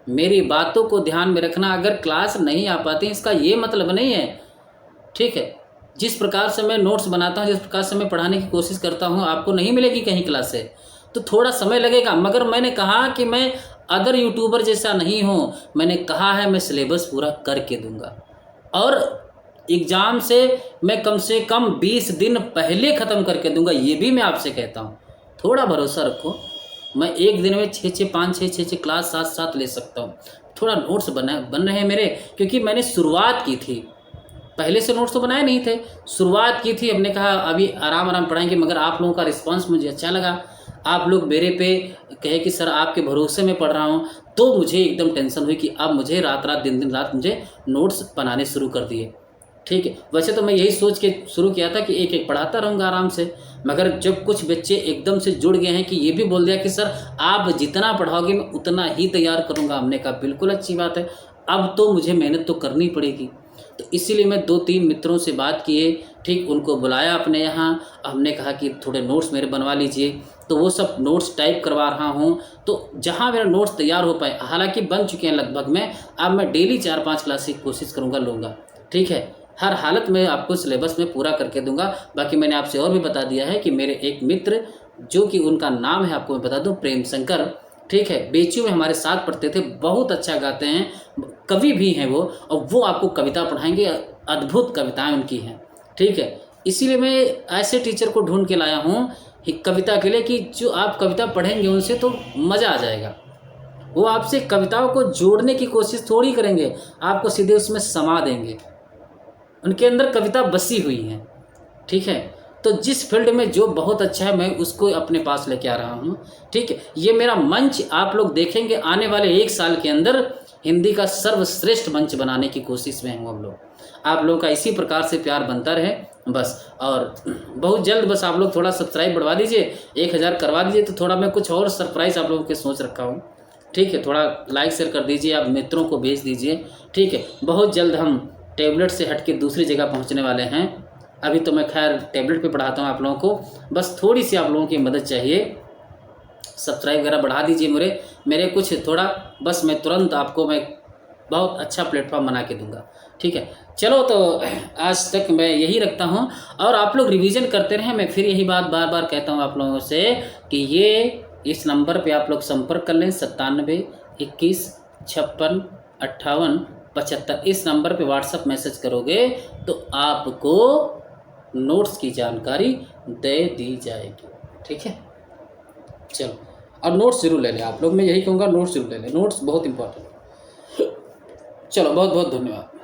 मेरी बातों को ध्यान में रखना। अगर क्लास नहीं आ पाती इसका ये मतलब नहीं है, ठीक है, जिस प्रकार से मैं नोट्स बनाता हूँ, जिस प्रकार से मैं पढ़ाने की कोशिश करता हूँ, आपको नहीं मिलेगी कहीं क्लास से, तो थोड़ा समय लगेगा, मगर मैंने कहा कि मैं अदर यूट्यूबर जैसा नहीं हो। मैंने कहा है मैं सिलेबस पूरा करके दूंगा और एग्ज़ाम से कम 20 दिन पहले ख़त्म करके दूंगा। ये भी मैं आपसे कहता हूँ, थोड़ा भरोसा रखो। मैं एक दिन में 6 क्लास साथ साथ ले सकता हूँ। थोड़ा नोट्स बन रहे हैं मेरे, क्योंकि मैंने शुरुआत की थी, पहले से नोट्स तो बनाए नहीं थे, शुरुआत की थी। हमने कहा अभी आराम आराम पढ़ाएंगे, मगर आप लोगों का रिस्पांस मुझे अच्छा लगा। आप लोग मेरे पे कहे कि सर आपके भरोसे में पढ़ रहा हूँ, तो मुझे एकदम टेंशन हुई कि अब मुझे रात रात दिन दिन रात मुझे नोट्स बनाने शुरू कर दिए। ठीक है, वैसे तो मैं यही सोच के शुरू किया था कि एक एक पढ़ाता रहूँगा आराम से, मगर जब कुछ बच्चे एकदम से जुड़ गए हैं कि ये भी बोल दिया कि सर आप जितना पढ़ाओगे मैं उतना ही तैयार करूँगा, हमने कहा बिल्कुल अच्छी बात है, अब तो मुझे मेहनत तो करनी पड़ेगी। तो इसीलिए मैं 2-3 मित्रों से बात किए, ठीक, उनको बुलाया अपने यहाँ, हमने कहा कि थोड़े नोट्स मेरे बनवा लीजिए, तो वो सब नोट्स टाइप करवा रहा हूँ। तो जहाँ मेरा नोट्स तैयार हो पाए, हालांकि बन चुके हैं लगभग में, अब मैं डेली 4-5 क्लास की कोशिश करूँगा, लूँगा। ठीक है, हर हालत में आपको सिलेबस में पूरा करके दूंगा। बाकी मैंने आपसे और भी बता दिया है कि मेरे एक मित्र, जो कि उनका नाम है आपको मैं बता दूं, प्रेम शंकर, ठीक है, बेचू में हमारे साथ पढ़ते थे, बहुत अच्छा गाते हैं, कवि भी हैं वो, और वो आपको कविता पढ़ाएंगे, अद्भुत कविताएं उनकी हैं। ठीक है, इसीलिए मैं ऐसे टीचर को ढूंढ के लाया हूँ कविता के लिए कि जो आप कविता पढ़ेंगे उनसे तो मज़ा आ जाएगा। वो आपसे कविताओं को जोड़ने की कोशिश थोड़ी करेंगे, आपको सीधे उसमें समा देंगे, उनके अंदर कविता बसी हुई है। ठीक है, तो जिस फील्ड में जो बहुत अच्छा है मैं उसको अपने पास लेके आ रहा हूँ। ठीक है, ये मेरा मंच आप लोग देखेंगे आने वाले 1 साल के अंदर हिंदी का सर्वश्रेष्ठ मंच बनाने की कोशिश में हूँ हम लोग। आप लोगों का इसी प्रकार से प्यार बनता रहे बस, और बहुत जल्द बस आप लोग थोड़ा सब्सक्राइब बढ़वा दीजिए, 1000 करवा दीजिए, तो थोड़ा मैं कुछ और सरप्राइज़ आप लोगों के सोच रखा हूँ। ठीक है, थोड़ा लाइक शेयर कर दीजिए, आप मित्रों को भेज दीजिए। ठीक है, बहुत जल्द हम टैबलेट से हट के दूसरी जगह पहुंचने वाले हैं। अभी तो मैं खैर टैबलेट पे पढ़ाता हूं आप लोगों को, बस थोड़ी सी आप लोगों की मदद चाहिए। सब्सक्राइब वगैरह बढ़ा दीजिए मेरे कुछ थोड़ा, बस मैं तुरंत आपको मैं बहुत अच्छा प्लेटफॉर्म बना के दूंगा। ठीक है, चलो, तो आज तक मैं यही रखता हूं, और आप लोग रिवीजन करते रहें। मैं फिर यही बात बार बार कहता हूं आप लोगों से कि ये इस नंबर पे आप लोग संपर्क कर लें, 97 21 56 58 75। इस नंबर पे व्हाट्सएप मैसेज करोगे तो आपको नोट्स की जानकारी दे दी जाएगी। ठीक है, चलो, और नोट्स जरूर ले लें आप लोग, मैं यही कहूँगा, नोट्स जरूर ले लें, नोट्स बहुत इंपॉर्टेंट। चलो, बहुत बहुत धन्यवाद।